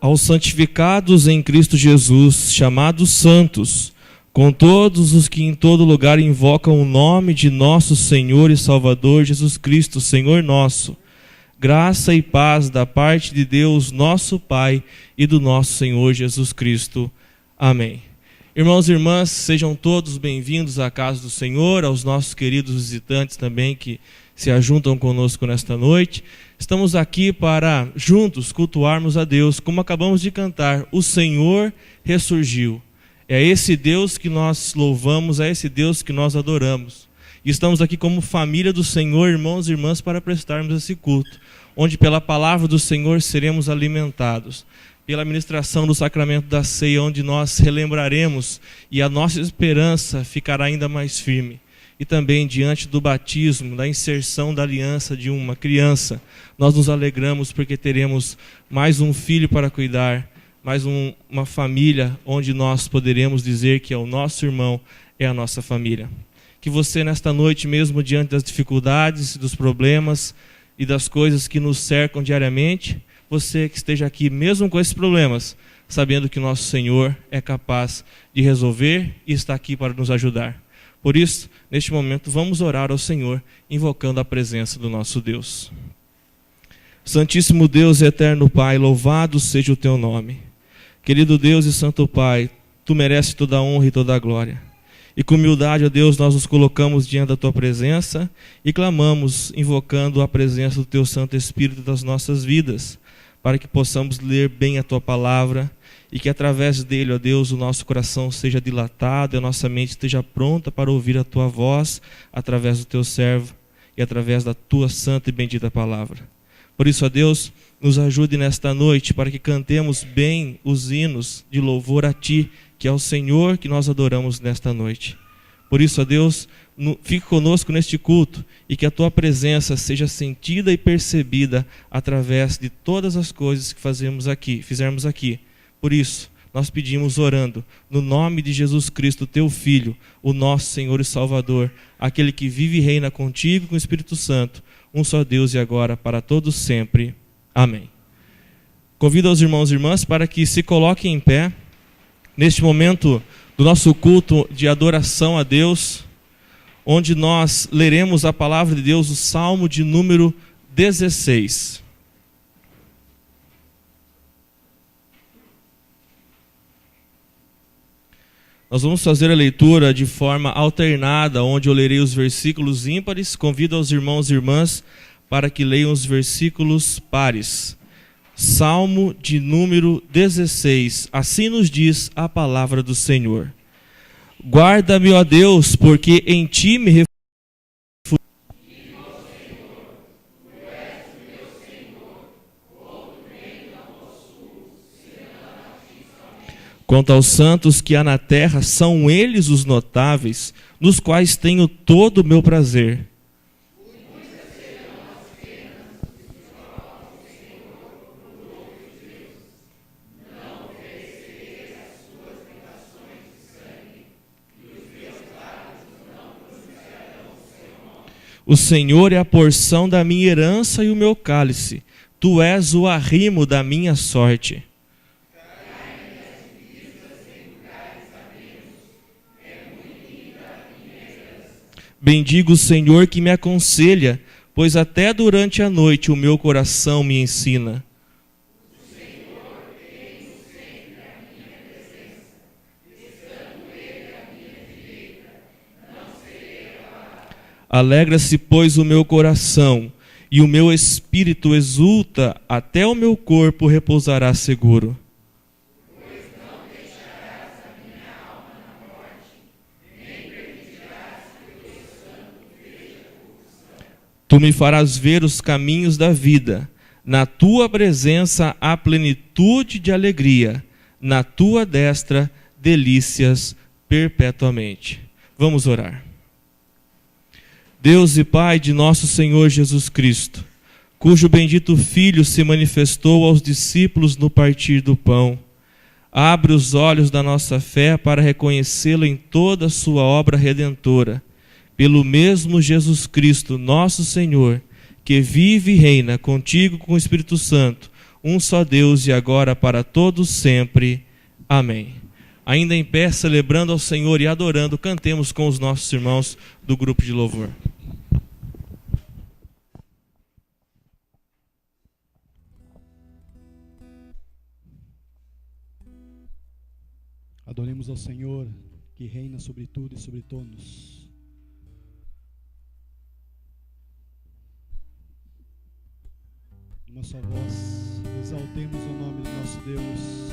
Aos santificados em Cristo Jesus, chamados santos, com todos os que em todo lugar invocam o nome de nosso Senhor e Salvador Jesus Cristo, Senhor nosso, graça e paz da parte de Deus, nosso Pai, e do nosso Senhor Jesus Cristo. Amém. Irmãos e irmãs, sejam todos bem-vindos à casa do Senhor, aos nossos queridos visitantes também que se ajuntam conosco nesta noite. Estamos aqui para juntos cultuarmos a Deus, como acabamos de cantar, o Senhor ressurgiu. É esse Deus que nós louvamos, é esse Deus que nós adoramos. E estamos aqui como família do Senhor, irmãos e irmãs, para prestarmos esse culto, onde pela palavra do Senhor seremos alimentados, pela ministração do sacramento da ceia, onde nós relembraremos e a nossa esperança ficará ainda mais firme. E também diante do batismo, da inserção da aliança de uma criança, nós nos alegramos porque teremos mais um filho para cuidar, mais uma família onde nós poderemos dizer que é o nosso irmão, é a nossa família. Que você nesta noite, mesmo diante das dificuldades, dos problemas e das coisas que nos cercam diariamente, você que esteja aqui mesmo com esses problemas, sabendo que nosso Senhor é capaz de resolver e está aqui para nos ajudar. Por isso, neste momento, vamos orar ao Senhor, invocando a presença do nosso Deus. Santíssimo Deus e eterno Pai, louvado seja o teu nome. Querido Deus e Santo Pai, tu mereces toda a honra e toda a glória. E com humildade, ó Deus, nós nos colocamos diante da tua presença e clamamos, invocando a presença do teu Santo Espírito das nossas vidas, para que possamos ler bem a tua palavra e que através dele, ó Deus, o nosso coração seja dilatado e a nossa mente esteja pronta para ouvir a tua voz através do teu servo e através da tua santa e bendita palavra. Por isso, ó Deus, nos ajude nesta noite para que cantemos bem os hinos de louvor a ti, que é o Senhor que nós adoramos nesta noite. Por isso, ó Deus, fique conosco neste culto e que a tua presença seja sentida e percebida através de todas as coisas que fizermos aqui. Por isso, nós pedimos orando, no nome de Jesus Cristo, teu Filho, o nosso Senhor e Salvador, aquele que vive e reina contigo com o Espírito Santo, um só Deus e agora para todos sempre. Amém. Convido os irmãos e irmãs para que se coloquem em pé, neste momento do nosso culto de adoração a Deus, onde nós leremos a palavra de Deus, o Salmo de número 16. Nós vamos fazer a leitura de forma alternada, onde eu lerei os versículos ímpares. Convido aos irmãos e irmãs para que leiam os versículos pares. Salmo de número 16. Assim nos diz a palavra do Senhor. Guarda-me, ó Deus, porque em ti me refugio. Quanto aos santos que há na terra, são eles os notáveis, nos quais tenho todo o meu prazer. O Senhor é a porção da minha herança e o meu cálice. Tu és o arrimo da minha sorte. Bendigo o Senhor que me aconselha, pois até durante a noite o meu coração me ensina. O Senhor tem sempre a minha presença, estando ele à minha direita, não serei abalado. Alegra-se, pois, o meu coração, e o meu espírito exulta, até o meu corpo repousará seguro. Tu me farás ver os caminhos da vida. Na tua presença há plenitude de alegria. Na tua destra, delícias perpetuamente. Vamos orar. Deus e Pai de nosso Senhor Jesus Cristo, cujo bendito Filho se manifestou aos discípulos no partir do pão, abre os olhos da nossa fé para reconhecê-lo em toda a sua obra redentora, pelo mesmo Jesus Cristo, nosso Senhor, que vive e reina contigo com o Espírito Santo, um só Deus, e agora para todos sempre. Amém. Ainda em pé, celebrando ao Senhor e adorando, cantemos com os nossos irmãos do grupo de louvor. Adoremos ao Senhor, que reina sobre tudo e sobre todos. Numa só voz, exaltemos o nome do nosso Deus.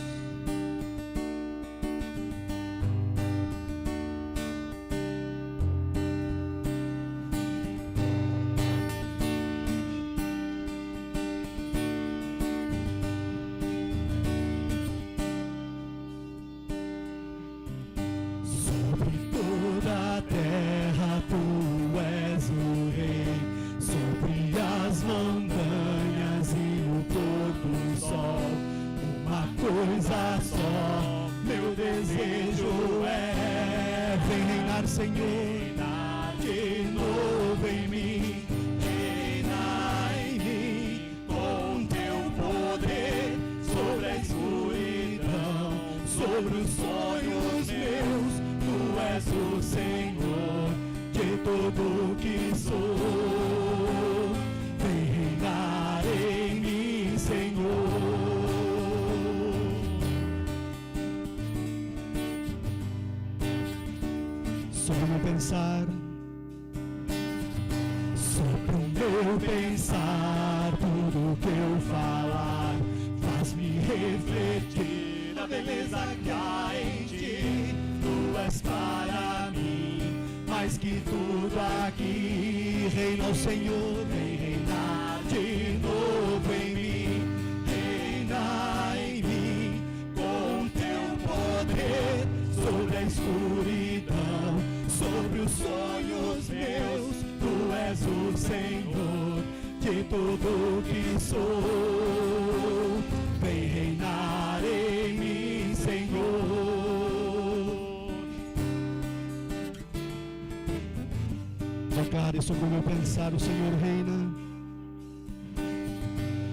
Declare sobre o meu pensar, o Senhor reina.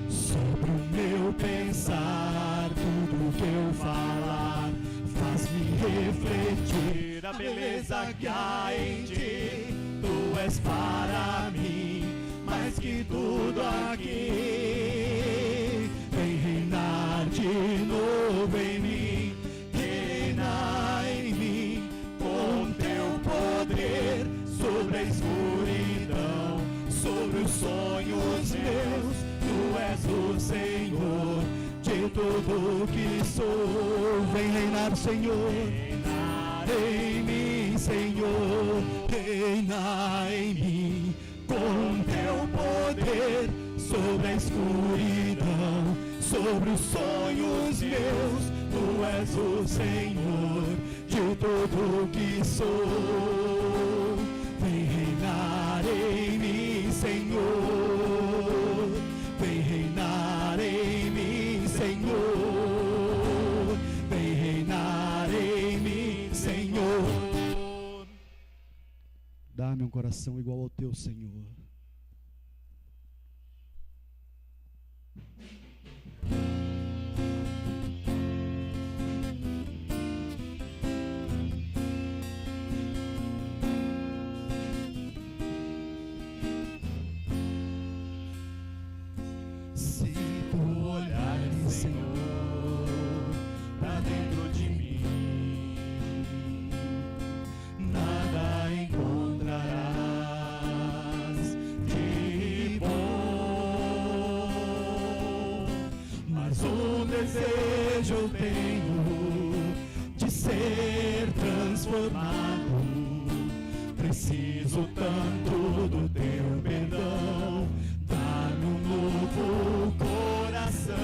Sobre o meu pensar, tudo que eu falar faz-me refletir a beleza que há em ti. Tu és para mim mais que tudo aqui. Vem reinar de novo em mim, reina em mim com teu poder. Sobre a escuridão, sobre os sonhos meus, tu és o Senhor de tudo que sou. Vem reinar, Senhor, reinar em mim, Senhor, reina em mim com teu poder. Sobre a escuridão, sobre os sonhos meus, tu és o Senhor de tudo que sou. Vem reinar em mim, Senhor. Vem reinar em mim, Senhor. Vem reinar em mim, Senhor. Dá-me um coração igual ao teu, Senhor. Desejo eu tenho de ser transformado. Preciso tanto do teu perdão. Dá-me um novo coração.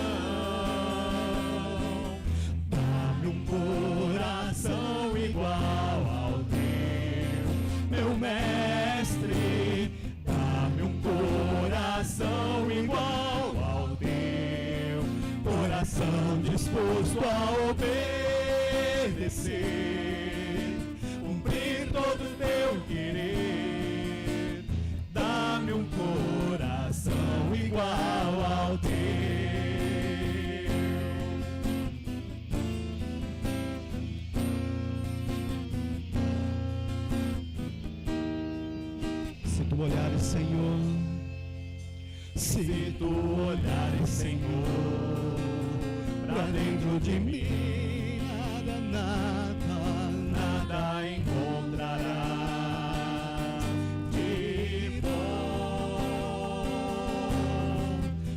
Dá-me um coração igual ao teu, meu mestre. Dá-me um coração igual ao teu, coração disposto a obedecer, cumprir todo o teu querer. Dá-me um coração igual ao teu. tu olhares, Senhor, se tu olhares, Senhor, pra dentro de mim, nada encontrará de bom.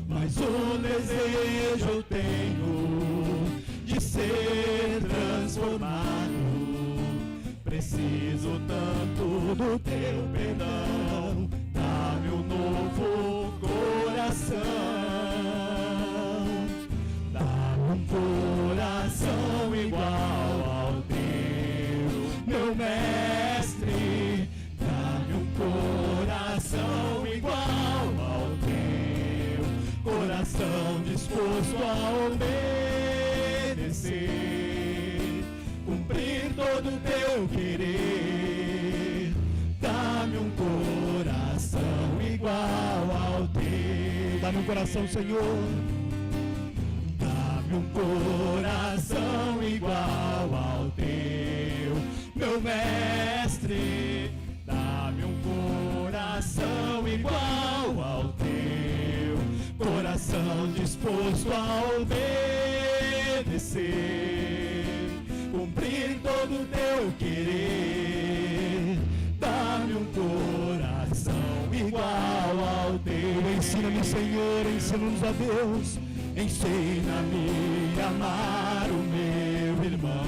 Mas o desejo eu tenho de ser transformado. Preciso tanto do teu perdão, dá-me um novo coração, dá-me um coração igual ao teu, meu mestre, dá-me um coração igual ao teu, coração disposto a obedecer, cumprir todo o teu querer. Dá-me um coração igual ao teu. Dá-me um coração, Senhor. Dá-me um coração igual ao teu, meu mestre. Dá-me um coração igual ao teu, coração disposto a obedecer, cumprir todo o teu querer. Dá-me um coração igual ao teu. Ensina-me, Senhor, ensina-nos a Deus. Ensina-me a amar o meu irmão,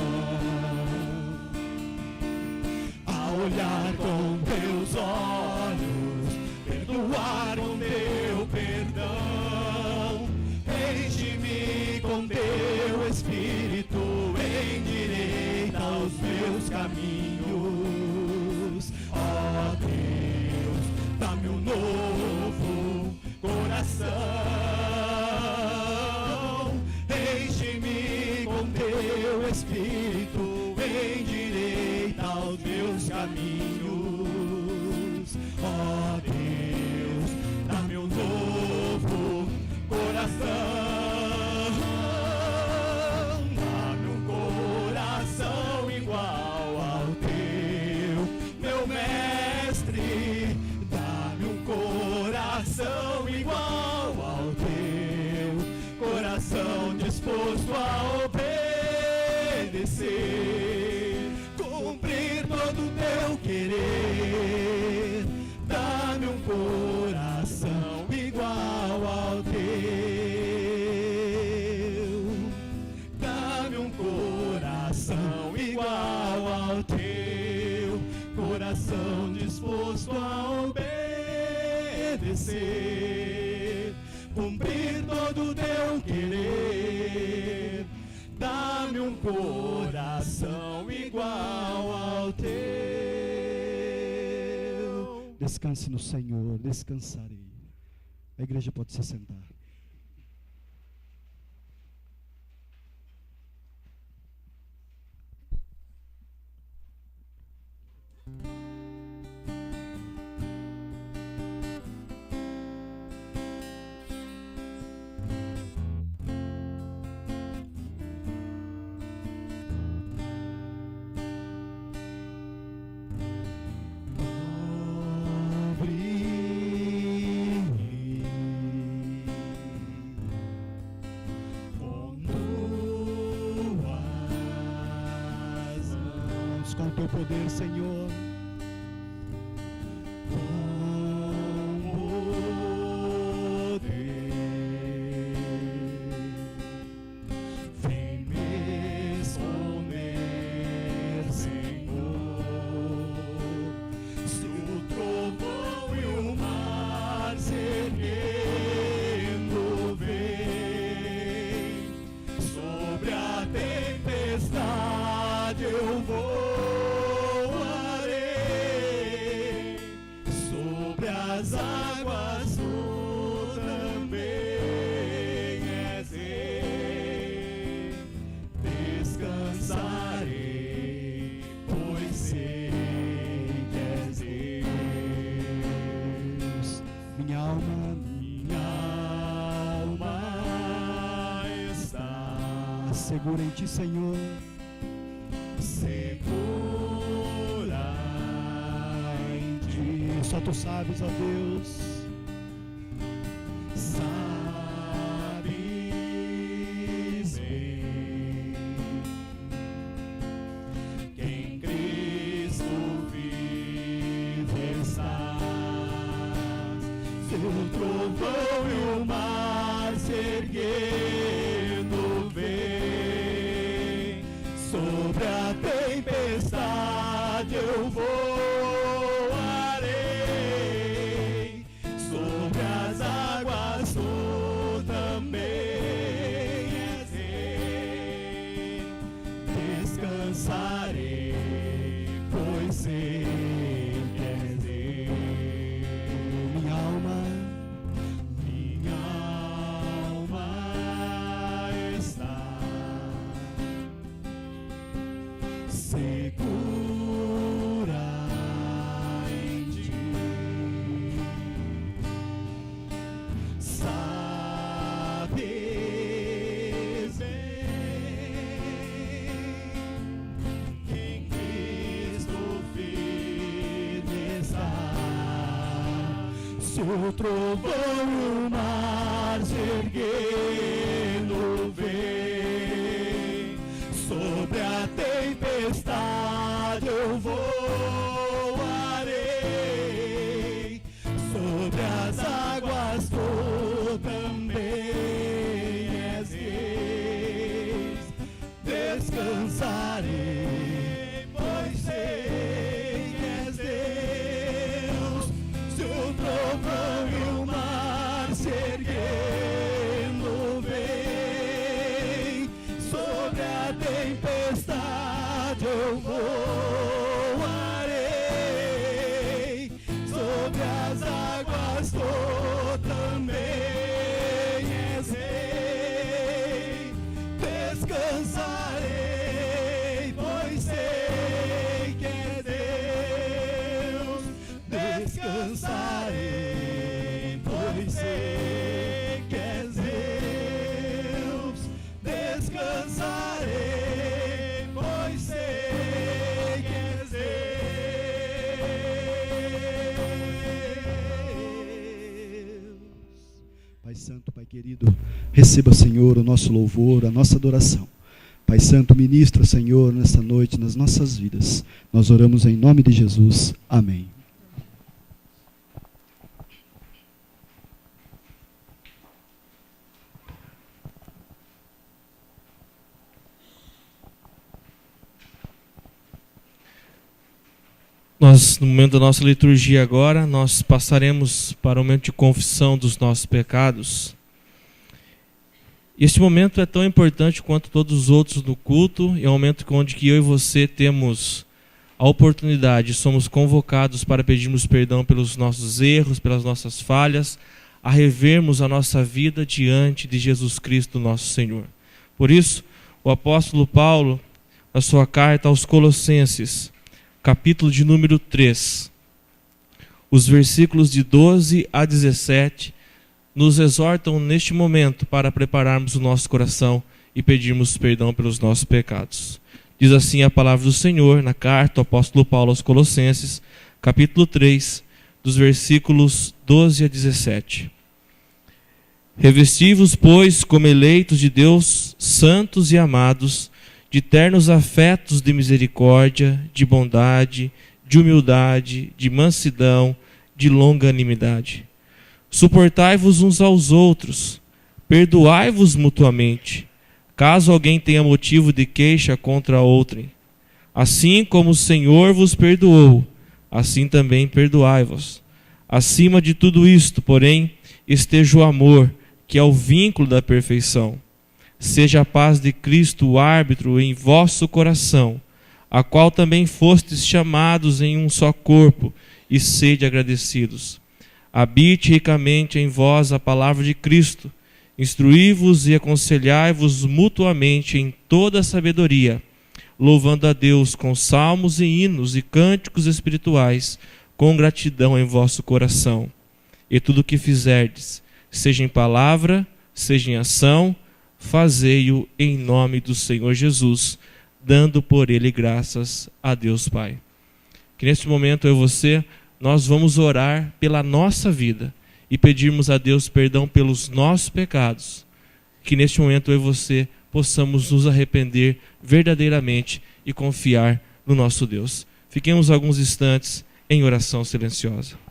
a olhar com teus olhos, perdoar com teu perdão. Enche-me com teu Espírito, endireita os meus caminhos. Ó Deus, dá-me um novo coração. Enche-me com teu Espírito, endireita os meus caminhos. Ó Deus, dá-me um novo coração. Dá-me um coração igual ao teu, meu mestre. Dá-me um coração igual ao teu, coração disposto a obedecer, cumprir todo o teu querer. Dá-me um coração igual ao teu. Dá-me um coração igual ao teu, coração disposto a obedecer, cumprir todo o teu querer. Dá-me um coração igual ao teu. Descanse no Senhor, descansarei. A igreja pode se sentar. Poder, Senhor, com poder, vem me esconder, Senhor. Se o trovão e o mar se erguendo vem, sobre a tempestade eu vou. As águas tu também és rei, descansarei, pois sei que és Deus. Minha alma está segura em ti, Senhor, segura. só tu sabes, ó Deus. Sabes bem que em Cristo vive estás. Seu trovão e o mar se erguendo vem, sobre a tempestade eu voarei, sobre as águas tu também és rei. Descansarei, pois sei que és rei. Minha alma está segura em ti. Sabes bem que em Cristo firme está. Se o trovão e o mar se erguendo vem, sobre a tempestade eu voarei, sobre as águas tu também és rei. Descansarei, pois sei que és Deus. Se o trovão e o mar se erguendo vem, sobre a tempestade eu voarei, sobre as águas tu também és rei. Descansarei, pois sei que é Deus. Descansarei, pois sei que és Deus. Descansarei, pois sei que és Deus. Pai Santo, Pai querido, receba, Senhor, o nosso louvor, a nossa adoração. Pai Santo, ministra, Senhor, nesta noite, nas nossas vidas. Nós oramos em nome de Jesus. Amém. Nós, no momento da nossa liturgia agora, nós passaremos para o momento de confissão dos nossos pecados. Este momento é tão importante quanto todos os outros do culto, é um momento onde eu e você temos a oportunidade, somos convocados para pedirmos perdão pelos nossos erros, pelas nossas falhas, a revermos a nossa vida diante de Jesus Cristo, nosso Senhor. Por isso, o apóstolo Paulo, na sua carta aos Colossenses, capítulo de número 3, os versículos de 12 a 17, nos exortam neste momento para prepararmos o nosso coração e pedirmos perdão pelos nossos pecados. Diz assim a palavra do Senhor na carta do apóstolo Paulo aos Colossenses, capítulo 3, dos versículos 12 a 17. Revesti-vos, pois, como eleitos de Deus, santos e amados, de ternos afetos de misericórdia, de bondade, de humildade, de mansidão, de longanimidade. Suportai-vos uns aos outros, perdoai-vos mutuamente, caso alguém tenha motivo de queixa contra outrem. Assim como o Senhor vos perdoou, assim também perdoai-vos. Acima de tudo isto, porém, esteja o amor, que é o vínculo da perfeição. Seja a paz de Cristo o árbitro em vosso coração, a qual também fostes chamados em um só corpo, e sede agradecidos. Habite ricamente em vós a palavra de Cristo, instruí-vos e aconselhai-vos mutuamente em toda a sabedoria, louvando a Deus com salmos e hinos e cânticos espirituais, com gratidão em vosso coração. E tudo o que fizerdes, seja em palavra, seja em ação, fazei-o em nome do Senhor Jesus, dando por ele graças a Deus Pai. Que neste momento eu e você, nós vamos orar pela nossa vida e pedirmos a Deus perdão pelos nossos pecados. Que neste momento eu e você possamos nos arrepender verdadeiramente e confiar no nosso Deus. Fiquemos alguns instantes em oração silenciosa.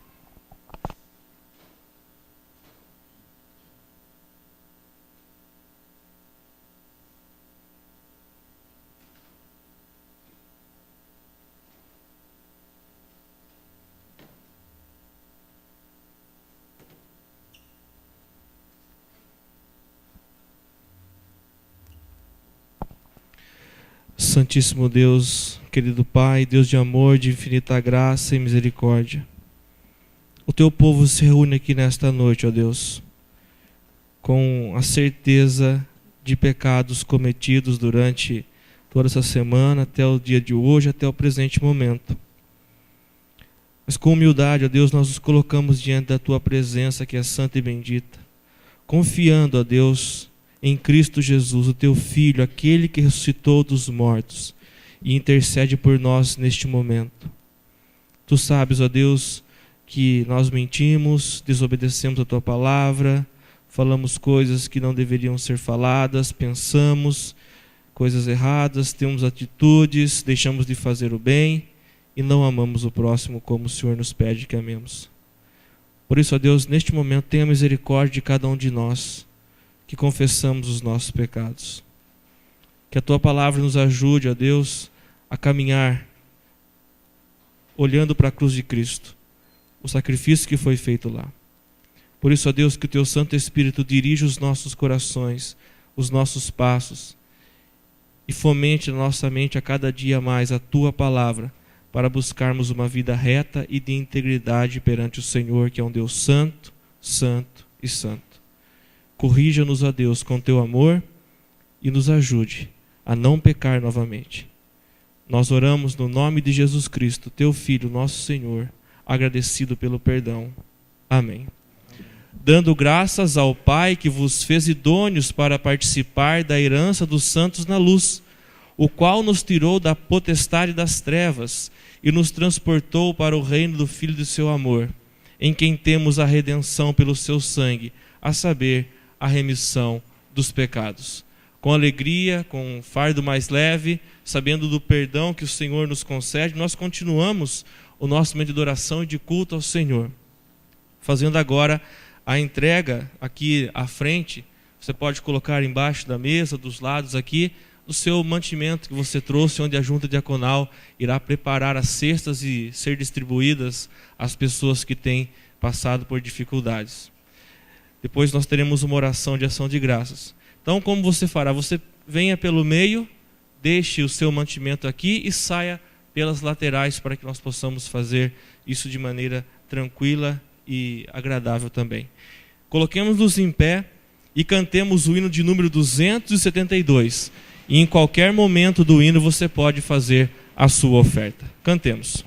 Santíssimo Deus, querido Pai, Deus de amor, de infinita graça e misericórdia, o Teu povo se reúne aqui nesta noite, ó Deus, com a certeza de pecados cometidos durante toda essa semana, até o dia de hoje, até o presente momento. Mas com humildade, ó Deus, nós nos colocamos diante da Tua presença, que é santa e bendita, confiando, ó Deus, em Cristo Jesus, o Teu Filho, aquele que ressuscitou dos mortos e intercede por nós neste momento. Tu sabes, ó Deus, que nós mentimos, desobedecemos a Tua palavra, falamos coisas que não deveriam ser faladas, pensamos coisas erradas, temos atitudes, deixamos de fazer o bem e não amamos o próximo como o Senhor nos pede que amemos. Por isso, ó Deus, neste momento tenha misericórdia de cada um de nós, que confessamos os nossos pecados. Que a Tua palavra nos ajude, ó Deus, a caminhar olhando para a cruz de Cristo, o sacrifício que foi feito lá. Por isso, ó Deus, que o Teu Santo Espírito dirija os nossos corações, os nossos passos, e fomente na nossa mente a cada dia mais a Tua palavra, para buscarmos uma vida reta e de integridade perante o Senhor, que é um Deus santo, santo e santo. Corrija-nos, ó Deus, com Teu amor e nos ajude a não pecar novamente. Nós oramos no nome de Jesus Cristo, Teu Filho, nosso Senhor, agradecido pelo perdão. Amém. Dando graças ao Pai que vos fez idôneos para participar da herança dos santos na luz, o qual nos tirou da potestade das trevas e nos transportou para o reino do Filho do seu amor, em quem temos a redenção pelo seu sangue, a saber, a remissão dos pecados. Com alegria, com um fardo mais leve, sabendo do perdão que o Senhor nos concede, nós continuamos o nosso momento de oração e de culto ao Senhor. Fazendo agora a entrega aqui à frente, você pode colocar embaixo da mesa, dos lados aqui, o seu mantimento que você trouxe, onde a junta diaconal irá preparar as cestas e ser distribuídas às pessoas que têm passado por dificuldades. Depois nós teremos uma oração de ação de graças. Então, como você fará? Você venha pelo meio, deixe o seu mantimento aqui e saia pelas laterais para que nós possamos fazer isso de maneira tranquila e agradável também. Coloquemos-nos em pé e cantemos o hino de número 272. E em qualquer momento do hino você pode fazer a sua oferta. Cantemos.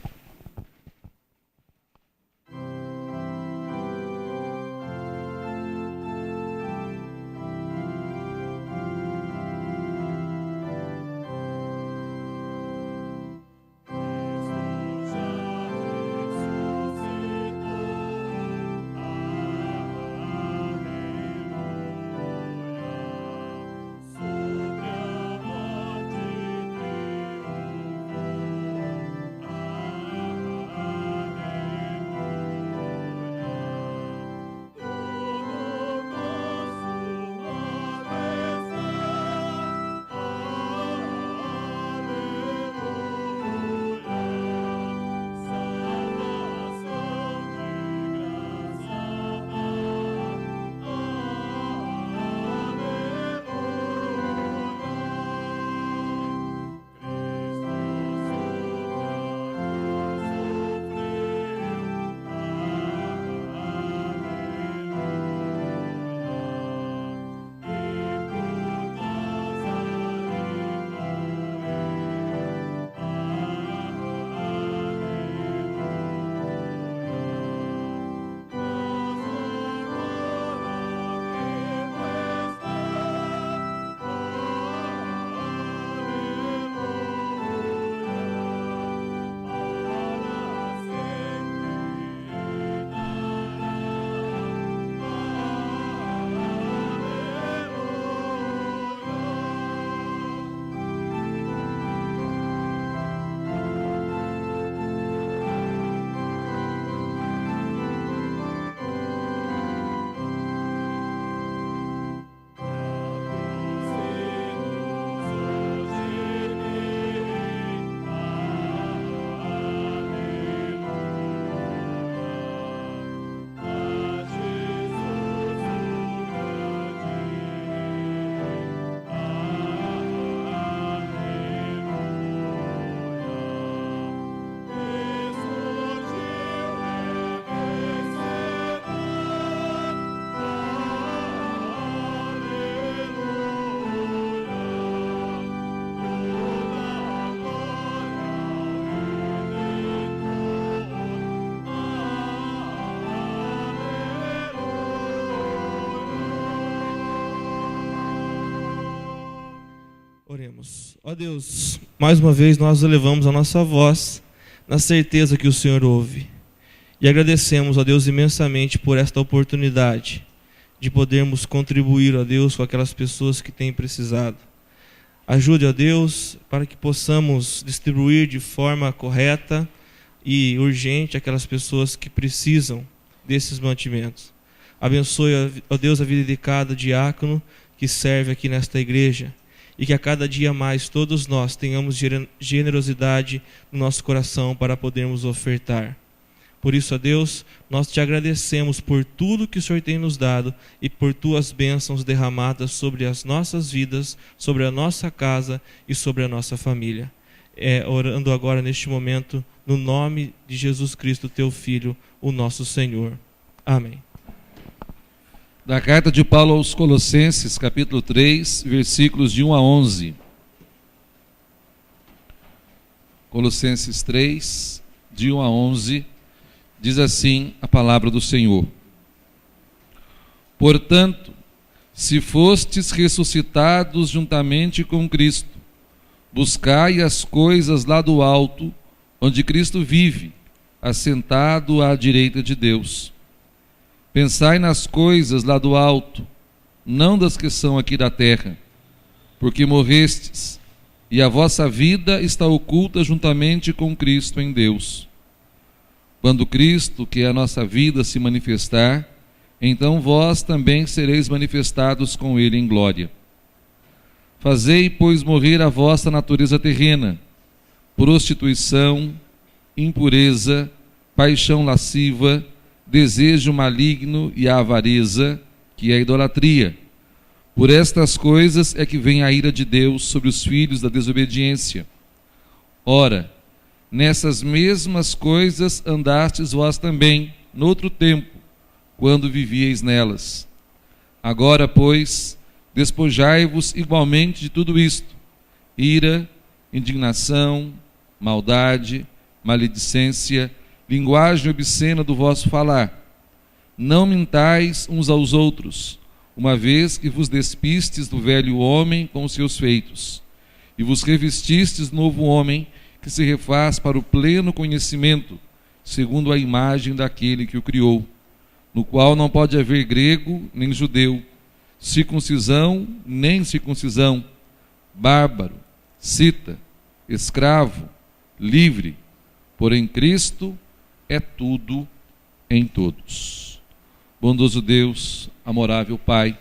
Oremos. Ó Deus, mais uma vez nós elevamos a nossa voz na certeza que o Senhor ouve. E agradecemos, ó Deus, imensamente por esta oportunidade de podermos contribuir, ó Deus, com aquelas pessoas que têm precisado. Ajude, ó Deus, para que possamos distribuir de forma correta e urgente aquelas pessoas que precisam desses mantimentos. Abençoe, ó Deus, a vida de cada diácono que serve aqui nesta igreja, e que a cada dia mais todos nós tenhamos generosidade no nosso coração para podermos ofertar. Por isso, ó Deus, nós te agradecemos por tudo que o Senhor tem nos dado e por tuas bênçãos derramadas sobre as nossas vidas, sobre a nossa casa e sobre a nossa família. Orando agora neste momento, no nome de Jesus Cristo, teu Filho, o nosso Senhor. Amém. Da carta de Paulo aos Colossenses, capítulo 3, versículos de 1 a 11. Colossenses 3, de 1 a 11, diz assim a palavra do Senhor. Portanto, se fostes ressuscitados juntamente com Cristo, buscai as coisas lá do alto, onde Cristo vive, assentado à direita de Deus. Pensai nas coisas lá do alto, não das que são aqui da terra, porque morrestes, e a vossa vida está oculta juntamente com Cristo em Deus. Quando Cristo, que é a nossa vida, se manifestar, então vós também sereis manifestados com Ele em glória. Fazei, pois, morrer a vossa natureza terrena, prostituição, impureza, paixão lasciva, desejo maligno e a avareza, que é a idolatria. Por estas coisas é que vem a ira de Deus sobre os filhos da desobediência. Ora, nessas mesmas coisas andastes vós também, noutro tempo, quando vivieis nelas. Agora, pois, despojai-vos igualmente de tudo isto: ira, indignação, maldade, maledicência, linguagem obscena do vosso falar. Não mintais uns aos outros, uma vez que vos despistes do velho homem com os seus feitos, e vos revestistes do novo homem, que se refaz para o pleno conhecimento, segundo a imagem daquele que o criou, no qual não pode haver grego nem judeu, circuncisão nem incircuncisão, bárbaro, cita, escravo, livre, porém Cristo é tudo em todos. Bondoso Deus, amorável Pai,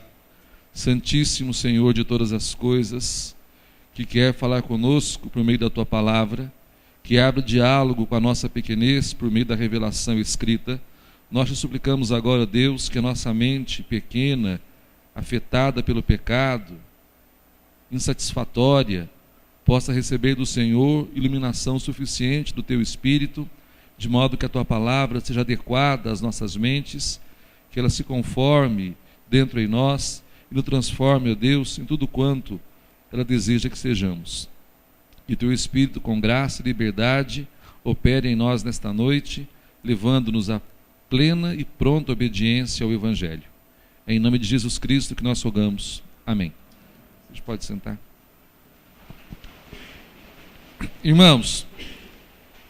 Santíssimo Senhor de todas as coisas, que quer falar conosco por meio da Tua palavra, que abre diálogo com a nossa pequenez por meio da revelação escrita, nós te suplicamos agora, Deus, que a nossa mente pequena, afetada pelo pecado, insatisfatória, possa receber do Senhor iluminação suficiente do Teu Espírito, de modo que a Tua palavra seja adequada às nossas mentes, que ela se conforme dentro em nós e nos transforme, ó Deus, em tudo quanto ela deseja que sejamos. Que Teu Espírito, com graça e liberdade, opere em nós nesta noite, levando-nos à plena e pronta obediência ao Evangelho. É em nome de Jesus Cristo que nós rogamos. Amém. A gente pode sentar. Irmãos,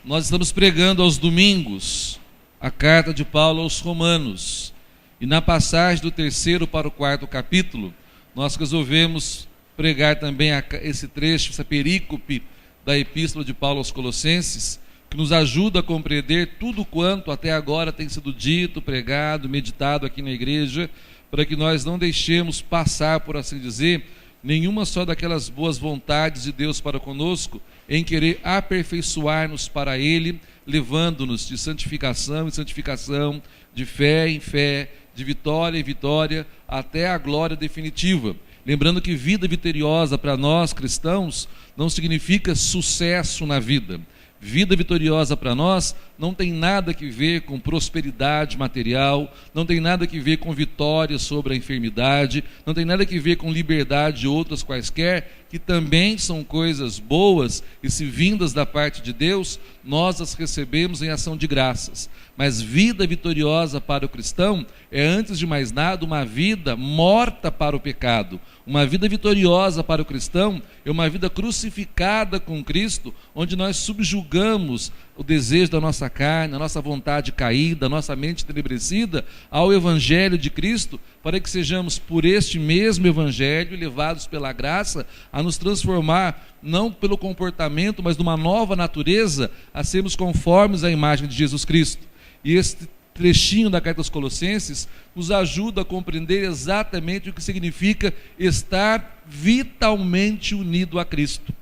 nós estamos pregando aos domingos a carta de Paulo aos Romanos, e na passagem do 3º para o 4º capítulo, nós resolvemos pregar também esse trecho, essa perícope da epístola de Paulo aos Colossenses, que nos ajuda a compreender tudo quanto até agora tem sido dito, pregado, meditado aqui na igreja, para que nós não deixemos passar, por assim dizer, nenhuma só daquelas boas vontades de Deus para conosco, em querer aperfeiçoar-nos para Ele, levando-nos de santificação em santificação, de fé em fé, de vitória em vitória, até a glória definitiva. Lembrando que vida vitoriosa para nós cristãos não significa sucesso na vida. Vida vitoriosa para nós não tem nada a ver com prosperidade material, não tem nada a ver com vitória sobre a enfermidade, não tem nada a ver com liberdade e outras quaisquer, que também são coisas boas e se vindas da parte de Deus, nós as recebemos em ação de graças. Mas vida vitoriosa para o cristão é, antes de mais nada, uma vida morta para o pecado. Uma vida vitoriosa para o cristão é uma vida crucificada com Cristo, onde nós subjugamos o desejo da nossa carne, a nossa vontade caída, a nossa mente tenebrecida ao Evangelho de Cristo, para que sejamos, por este mesmo Evangelho, levados pela graça a nos transformar, não pelo comportamento, mas numa nova natureza, a sermos conformes à imagem de Jesus Cristo. E este trechinho da carta aos Colossenses nos ajuda a compreender exatamente o que significa estar vitalmente unido a Cristo.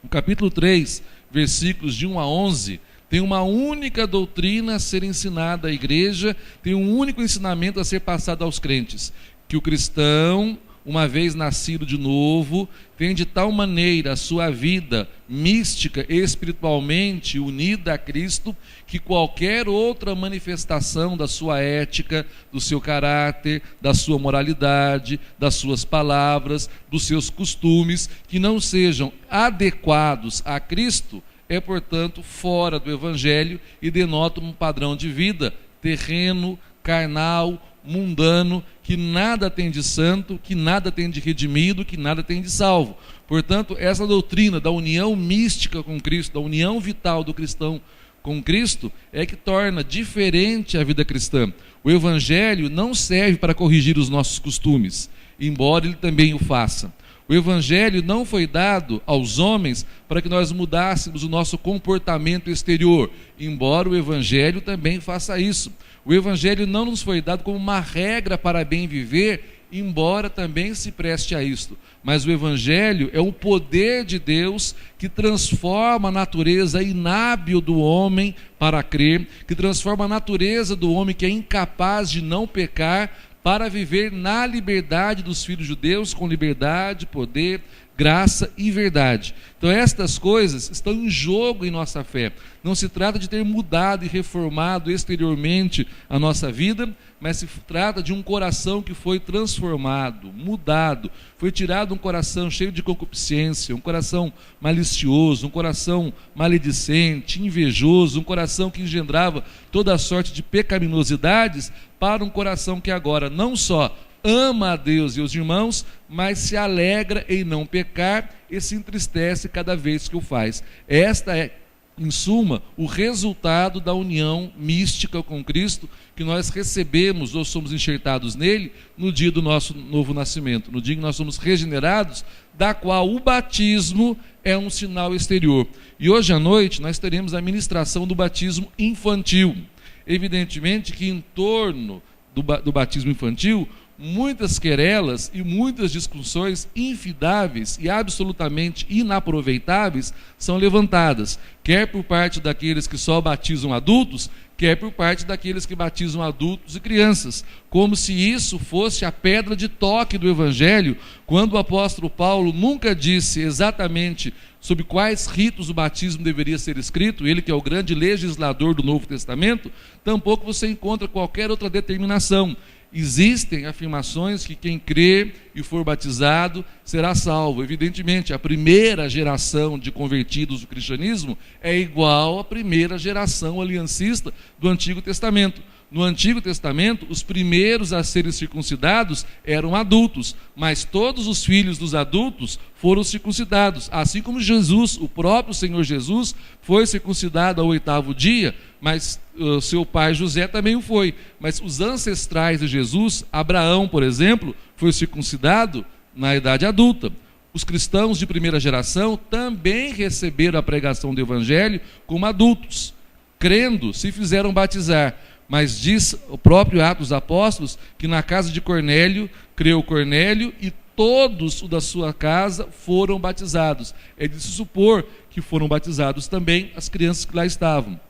No capítulo 3, versículos de 1 a 11, tem uma única doutrina a ser ensinada à igreja, tem um único ensinamento a ser passado aos crentes, que o cristão, uma vez nascido de novo, tem de tal maneira a sua vida mística e espiritualmente unida a Cristo, que qualquer outra manifestação da sua ética, do seu caráter, da sua moralidade, das suas palavras, dos seus costumes, que não sejam adequados a Cristo, é, portanto, fora do Evangelho e denota um padrão de vida terreno, carnal, mundano, que nada tem de santo, que nada tem de redimido, que nada tem de salvo. Portanto, essa doutrina da união mística com Cristo, da união vital do cristão com Cristo, é que torna diferente a vida cristã. O Evangelho não serve para corrigir os nossos costumes, embora ele também o faça. O Evangelho não foi dado aos homens para que nós mudássemos o nosso comportamento exterior, embora o Evangelho também faça isso. O Evangelho não nos foi dado como uma regra para bem viver, embora também se preste a isto. Mas o Evangelho é o poder de Deus que transforma a natureza inábil do homem para crer, que transforma a natureza do homem que é incapaz de não pecar, para viver na liberdade dos filhos de Deus, com liberdade, poder, graça e verdade. Então estas coisas estão em jogo em nossa fé. Não se trata de ter mudado e reformado exteriormente a nossa vida, mas se trata de um coração que foi transformado, mudado, foi tirado um coração cheio de concupiscência, um coração malicioso, um coração maledicente, invejoso, um coração que engendrava toda a sorte de pecaminosidades, para um coração que agora não só ama a Deus e os irmãos, mas se alegra em não pecar e se entristece cada vez que o faz. Esta é, em suma, o resultado da união mística com Cristo que nós recebemos ou somos enxertados nele no dia do nosso novo nascimento, no dia em que nós somos regenerados, da qual o batismo é um sinal exterior. E hoje à noite nós teremos a ministração do batismo infantil. Evidentemente que em torno do batismo infantil, muitas querelas e muitas discussões infidáveis e absolutamente inaproveitáveis são levantadas, quer por parte daqueles que só batizam adultos, quer por parte daqueles que batizam adultos e crianças, como se isso fosse a pedra de toque do Evangelho, quando o apóstolo Paulo nunca disse exatamente sobre quais ritos o batismo deveria ser escrito, ele que é o grande legislador do Novo Testamento, tampouco você encontra qualquer outra determinação. Existem afirmações que quem crê e for batizado será salvo. Evidentemente, a primeira geração de convertidos do cristianismo é igual à primeira geração aliancista do Antigo Testamento. No Antigo Testamento, os primeiros a serem circuncidados eram adultos, mas todos os filhos dos adultos foram circuncidados, assim como Jesus, o próprio Senhor Jesus, foi circuncidado ao 8º dia, mas seu pai José também o foi. Mas os ancestrais de Jesus, Abraão, por exemplo, foi circuncidado na idade adulta. Os cristãos de primeira geração também receberam a pregação do Evangelho como adultos, crendo, se fizeram batizar. Mas diz o próprio Atos dos Apóstolos que na casa de Cornélio, creu Cornélio e todos os da sua casa foram batizados. É de se supor que foram batizados também as crianças que lá estavam.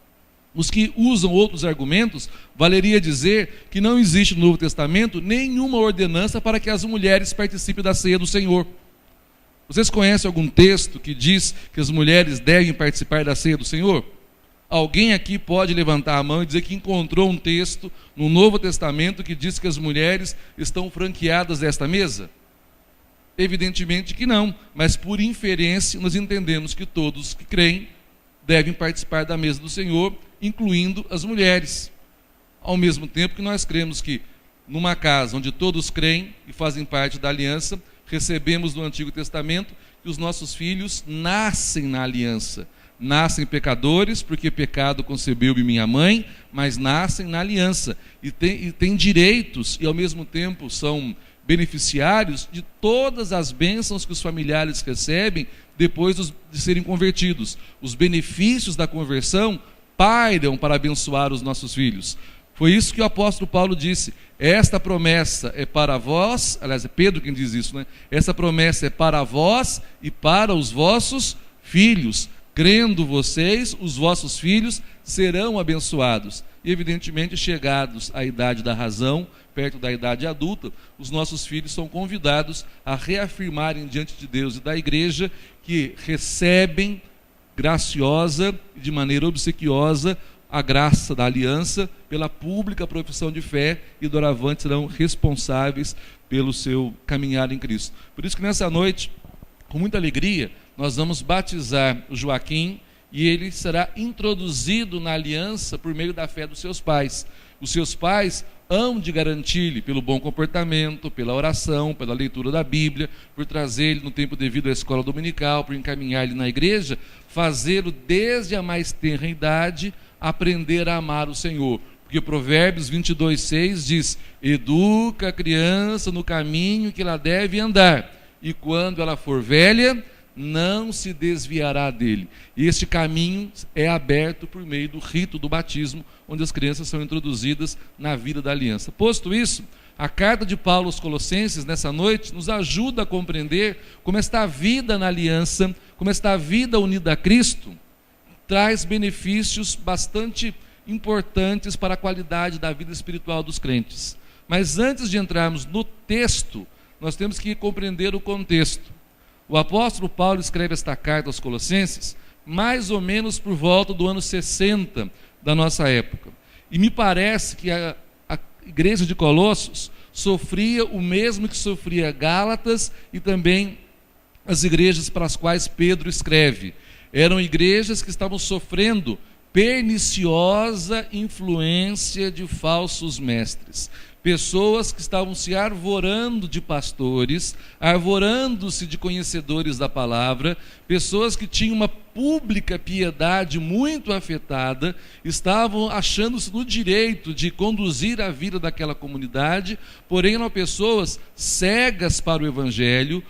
Os que usam outros argumentos, valeria dizer que não existe no Novo Testamento nenhuma ordenança para que as mulheres participem da ceia do Senhor. Vocês conhecem algum texto que diz que as mulheres devem participar da ceia do Senhor? Alguém aqui pode levantar a mão e dizer que encontrou um texto no Novo Testamento que diz que as mulheres estão franqueadas desta mesa? Evidentemente que não, mas por inferência nós entendemos que todos que creem devem participar da mesa do Senhor, incluindo as mulheres. Ao mesmo tempo que nós cremos que numa casa onde todos creem e fazem parte da aliança, recebemos no Antigo Testamento que os nossos filhos nascem na aliança. Nascem pecadores, porque pecado concebeu-me minha mãe, mas nascem na aliança. E têm direitos e ao mesmo tempo são beneficiários de todas as bênçãos que os familiares recebem depois de serem convertidos. Os benefícios da conversão pairam para abençoar os nossos filhos. Foi isso que o apóstolo Paulo disse: esta promessa é para vós, aliás, é Pedro quem diz isso, né? Essa promessa é para vós e para os vossos filhos. Crendo vocês, os vossos filhos serão abençoados. E evidentemente, chegados à idade da razão, perto da idade adulta, os nossos filhos são convidados a reafirmarem diante de Deus e da igreja que recebem graciosa e de maneira obsequiosa a graça da aliança pela pública profissão de fé, e doravante serão responsáveis pelo seu caminhar em Cristo. Por isso que nessa noite, com muita alegria, nós vamos batizar o Joaquim, e ele será introduzido na aliança por meio da fé dos seus pais. Os seus pais hão de garantir-lhe pelo bom comportamento, pela oração, pela leitura da Bíblia, por trazer-lhe no tempo devido à escola dominical, por encaminhar-lhe na igreja, fazê-lo desde a mais tenra idade aprender a amar o Senhor. Porque Provérbios 22:6 diz: educa a criança no caminho que ela deve andar, e quando ela for velha, não se desviará dele. E este caminho é aberto por meio do rito do batismo, onde as crianças são introduzidas na vida da aliança. Posto isso, a carta de Paulo aos Colossenses, nessa noite, nos ajuda a compreender como esta vida na aliança, como esta vida unida a Cristo, traz benefícios bastante importantes para a qualidade da vida espiritual dos crentes. Mas antes de entrarmos no texto, nós temos que compreender o contexto. O apóstolo Paulo escreve esta carta aos Colossenses mais ou menos por volta do ano 60 da nossa época. E me parece que a igreja de Colossos sofria o mesmo que sofria Gálatas e também as igrejas para as quais Pedro escreve. Eram igrejas que estavam sofrendo perniciosa influência de falsos mestres. Pessoas que estavam se arvorando de pastores, arvorando-se de conhecedores da palavra, pessoas que tinham uma pública piedade muito afetada, estavam achando-se no direito de conduzir a vida daquela comunidade, porém eram pessoas cegas para o evangelho,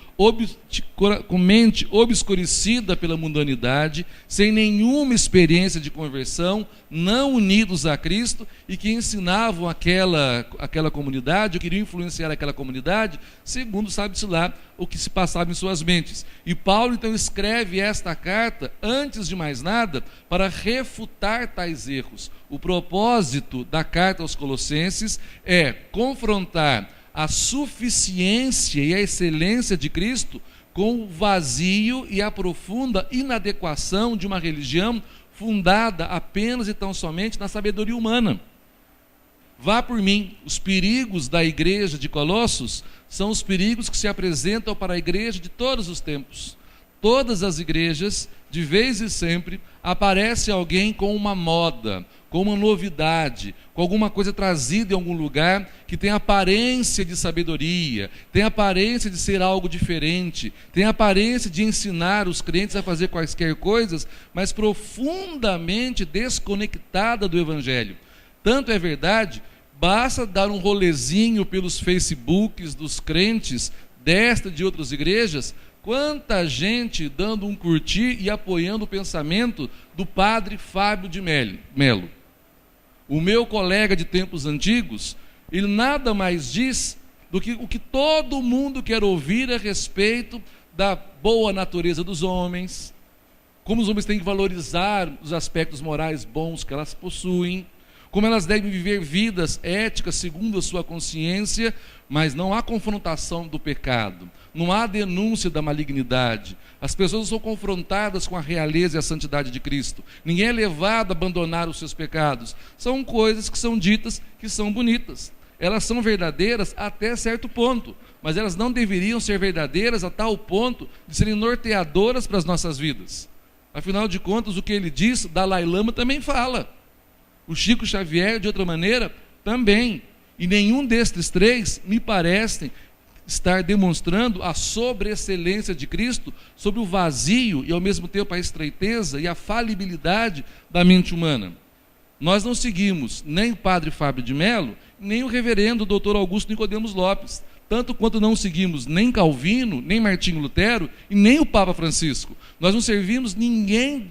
com mente obscurecida pela mundanidade, sem nenhuma experiência de conversão, não unidos a Cristo, e que ensinavam aquela comunidade, ou queriam influenciar aquela comunidade, segundo sabe-se lá o que se passava em suas mentes. E Paulo então escreve esta carta, antes de mais nada, para refutar tais erros. O propósito da carta aos Colossenses é confrontar a suficiência e a excelência de Cristo com o vazio e a profunda inadequação de uma religião fundada apenas e tão somente na sabedoria humana. Vá por mim, os perigos da igreja de Colossos são os perigos que se apresentam para a igreja de todos os tempos. Todas as igrejas, de vez em sempre, aparece alguém com uma moda, com uma novidade, com alguma coisa trazida em algum lugar que tem aparência de sabedoria, tem aparência de ser algo diferente, tem aparência de ensinar os crentes a fazer quaisquer coisas, mas profundamente desconectada do evangelho. Tanto é verdade, basta dar um rolezinho pelos Facebooks dos crentes desta e de outras igrejas, quanta gente dando um curtir e apoiando o pensamento do padre Fábio de Melo. O meu colega de tempos antigos, ele nada mais diz do que o que todo mundo quer ouvir a respeito da boa natureza dos homens, como os homens têm que valorizar os aspectos morais bons que elas possuem, como elas devem viver vidas éticas segundo a sua consciência, mas não há confrontação do pecado, não há denúncia da malignidade. As pessoas são confrontadas com a realeza e a santidade de Cristo. Ninguém é levado a abandonar os seus pecados. São coisas que são ditas que são bonitas. Elas são verdadeiras até certo ponto, mas elas não deveriam ser verdadeiras a tal ponto de serem norteadoras para as nossas vidas. Afinal de contas, o que ele diz, Dalai Lama também fala. O Chico Xavier, de outra maneira, também. E nenhum destes três me parecem estar demonstrando a sobreexcelência de Cristo sobre o vazio e, ao mesmo tempo, a estreiteza e a falibilidade da mente humana. Nós não seguimos nem o padre Fábio de Mello, nem o reverendo doutor Augusto Nicodemos Lopes, tanto quanto não seguimos nem Calvino, nem Martinho Lutero e nem o Papa Francisco. Nós não servimos ninguém,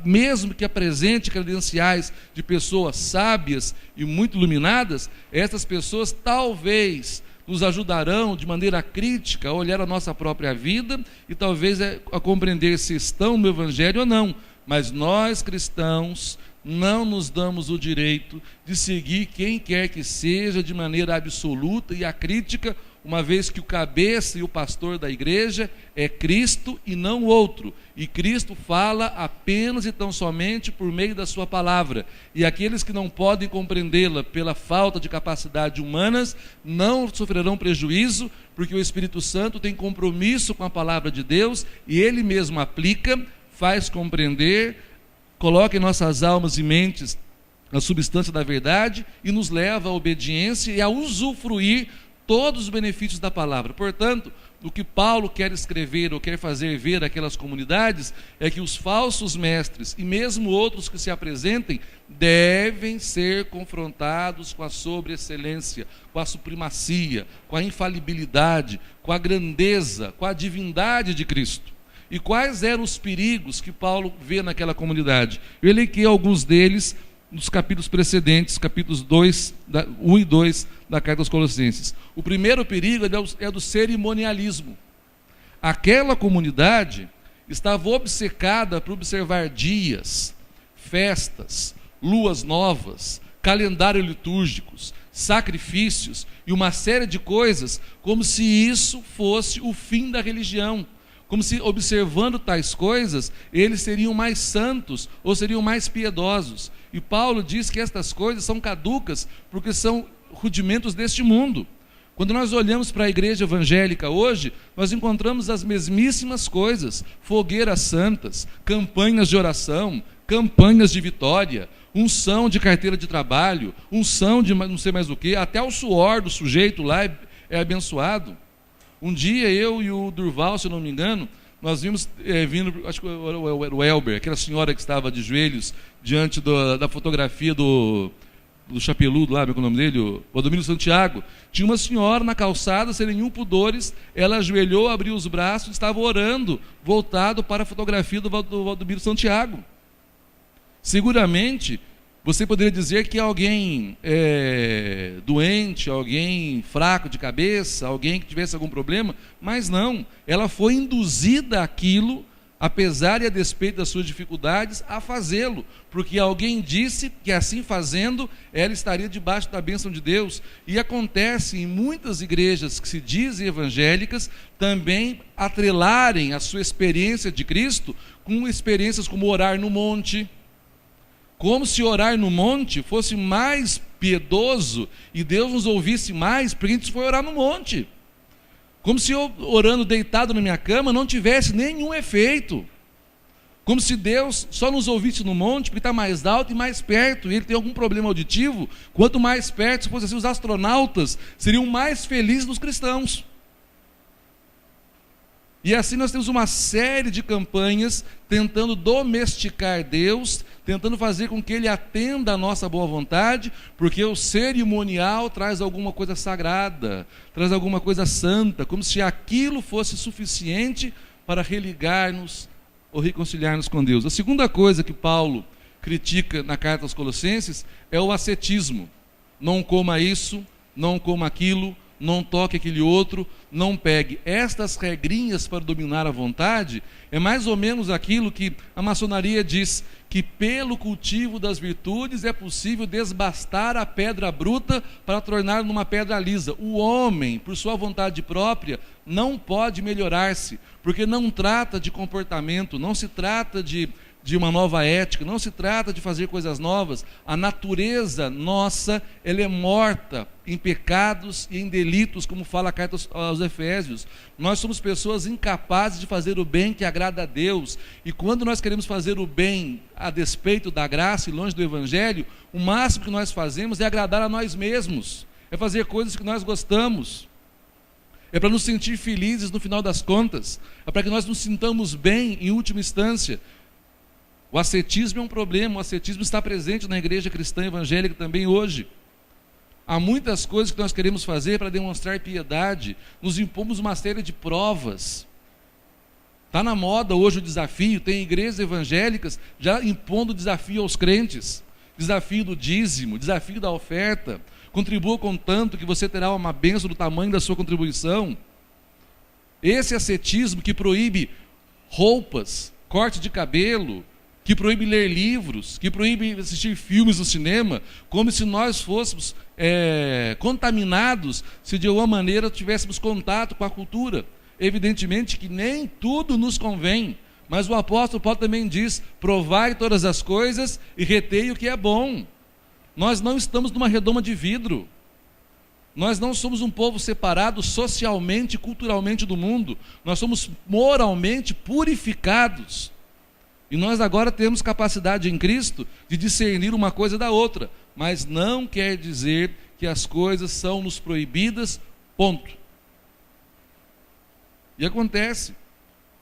mesmo que apresente credenciais de pessoas sábias e muito iluminadas. Essas pessoas talvez nos ajudarão de maneira crítica a olhar a nossa própria vida e talvez a compreender se estão no Evangelho ou não. Mas nós, cristãos, não nos damos o direito de seguir quem quer que seja de maneira absoluta e acrítica, uma vez que o cabeça e o pastor da igreja é Cristo e não outro. E Cristo fala apenas e tão somente por meio da sua palavra. E aqueles que não podem compreendê-la pela falta de capacidade humanas não sofrerão prejuízo, porque o Espírito Santo tem compromisso com a palavra de Deus e ele mesmo aplica, faz compreender, coloca em nossas almas e mentes a substância da verdade e nos leva à obediência e a usufruir todos os benefícios da palavra. Portanto, o que Paulo quer escrever ou quer fazer ver àquelas comunidades é que os falsos mestres e mesmo outros que se apresentem devem ser confrontados com a sobreexcelência, com a supremacia, com a infalibilidade, com a grandeza, com a divindade de Cristo. E quais eram os perigos que Paulo vê naquela comunidade? Eu elenquei alguns deles nos capítulos precedentes, capítulos 1 e 2 da Carta aos Colossenses. O primeiro perigo é do cerimonialismo. Aquela comunidade estava obcecada por observar dias, festas, luas novas, calendário litúrgicos, sacrifícios e uma série de coisas, como se isso fosse o fim da religião. Como se, observando tais coisas, eles seriam mais santos ou seriam mais piedosos. E Paulo diz que estas coisas são caducas porque são rudimentos deste mundo. Quando nós olhamos para a igreja evangélica hoje, nós encontramos as mesmíssimas coisas: fogueiras santas, campanhas de oração, campanhas de vitória, unção de carteira de trabalho, unção de não sei mais o que, até o suor do sujeito lá é abençoado. Um dia eu e o Durval, se eu não me engano, nós vimos vindo, acho que era o Elber, aquela senhora que estava de joelhos diante da fotografia do chapeludo lá, como é o nome dele, o Valdomiro Santiago. Tinha uma senhora na calçada, sem nenhum pudores, ela ajoelhou, abriu os braços e estava orando, voltado para a fotografia do Valdomiro Santiago. Seguramente, você poderia dizer que alguém doente, alguém fraco de cabeça, alguém que tivesse algum problema, mas não, ela foi induzida àquilo, apesar e a despeito das suas dificuldades, a fazê-lo, porque alguém disse que assim fazendo, ela estaria debaixo da bênção de Deus. E acontece em muitas igrejas que se dizem evangélicas, também atrelarem a sua experiência de Cristo com experiências como orar no monte, como se orar no monte fosse mais piedoso e Deus nos ouvisse mais, porque a gente foi orar no monte. Como se eu, orando deitado na minha cama, não tivesse nenhum efeito. Como se Deus só nos ouvisse no monte, porque está mais alto e mais perto, e ele tem algum problema auditivo. Quanto mais perto, se fosse assim, os astronautas seriam mais felizes dos cristãos. E assim nós temos uma série de campanhas tentando domesticar Deus, tentando fazer com que Ele atenda a nossa boa vontade, porque o cerimonial traz alguma coisa sagrada, traz alguma coisa santa, como se aquilo fosse suficiente para religar-nos ou reconciliar-nos com Deus. A segunda coisa que Paulo critica na carta aos Colossenses é o ascetismo. Não coma isso, não coma aquilo, não toque aquele outro, não pegue. Estas regrinhas para dominar a vontade é mais ou menos aquilo que a maçonaria diz, que pelo cultivo das virtudes é possível desbastar a pedra bruta para tornar numa pedra lisa. O homem, por sua vontade própria, não pode melhorar-se, porque não trata de comportamento, não se trata de de uma nova ética, não se trata de fazer coisas novas. A natureza nossa, ela é morta em pecados e em delitos, como fala a carta aos Efésios. Nós somos pessoas incapazes de fazer o bem que agrada a Deus, e quando nós queremos fazer o bem a despeito da graça e longe do Evangelho, o máximo que nós fazemos é agradar a nós mesmos, é fazer coisas que nós gostamos, é para nos sentir felizes no final das contas, é para que nós nos sintamos bem em última instância. O ascetismo é um problema, o ascetismo está presente na igreja cristã evangélica também hoje. Há muitas coisas que nós queremos fazer para demonstrar piedade, nos impomos uma série de provas. Está na moda hoje o desafio, tem igrejas evangélicas já impondo desafio aos crentes, desafio do dízimo, desafio da oferta. Contribua com tanto que você terá uma bênção do tamanho da sua contribuição. Esse ascetismo que proíbe roupas, corte de cabelo, que proíbe ler livros, que proíbe assistir filmes no cinema, como se nós fôssemos contaminados, se de alguma maneira tivéssemos contato com a cultura. Evidentemente que nem tudo nos convém, mas o apóstolo Paulo também diz: provai todas as coisas e retei o que é bom. Nós não estamos numa redoma de vidro, nós não somos um povo separado socialmente e culturalmente do mundo, nós somos moralmente purificados. E nós agora temos capacidade em Cristo de discernir uma coisa da outra, mas não quer dizer que as coisas são nos proibidas, ponto. E acontece.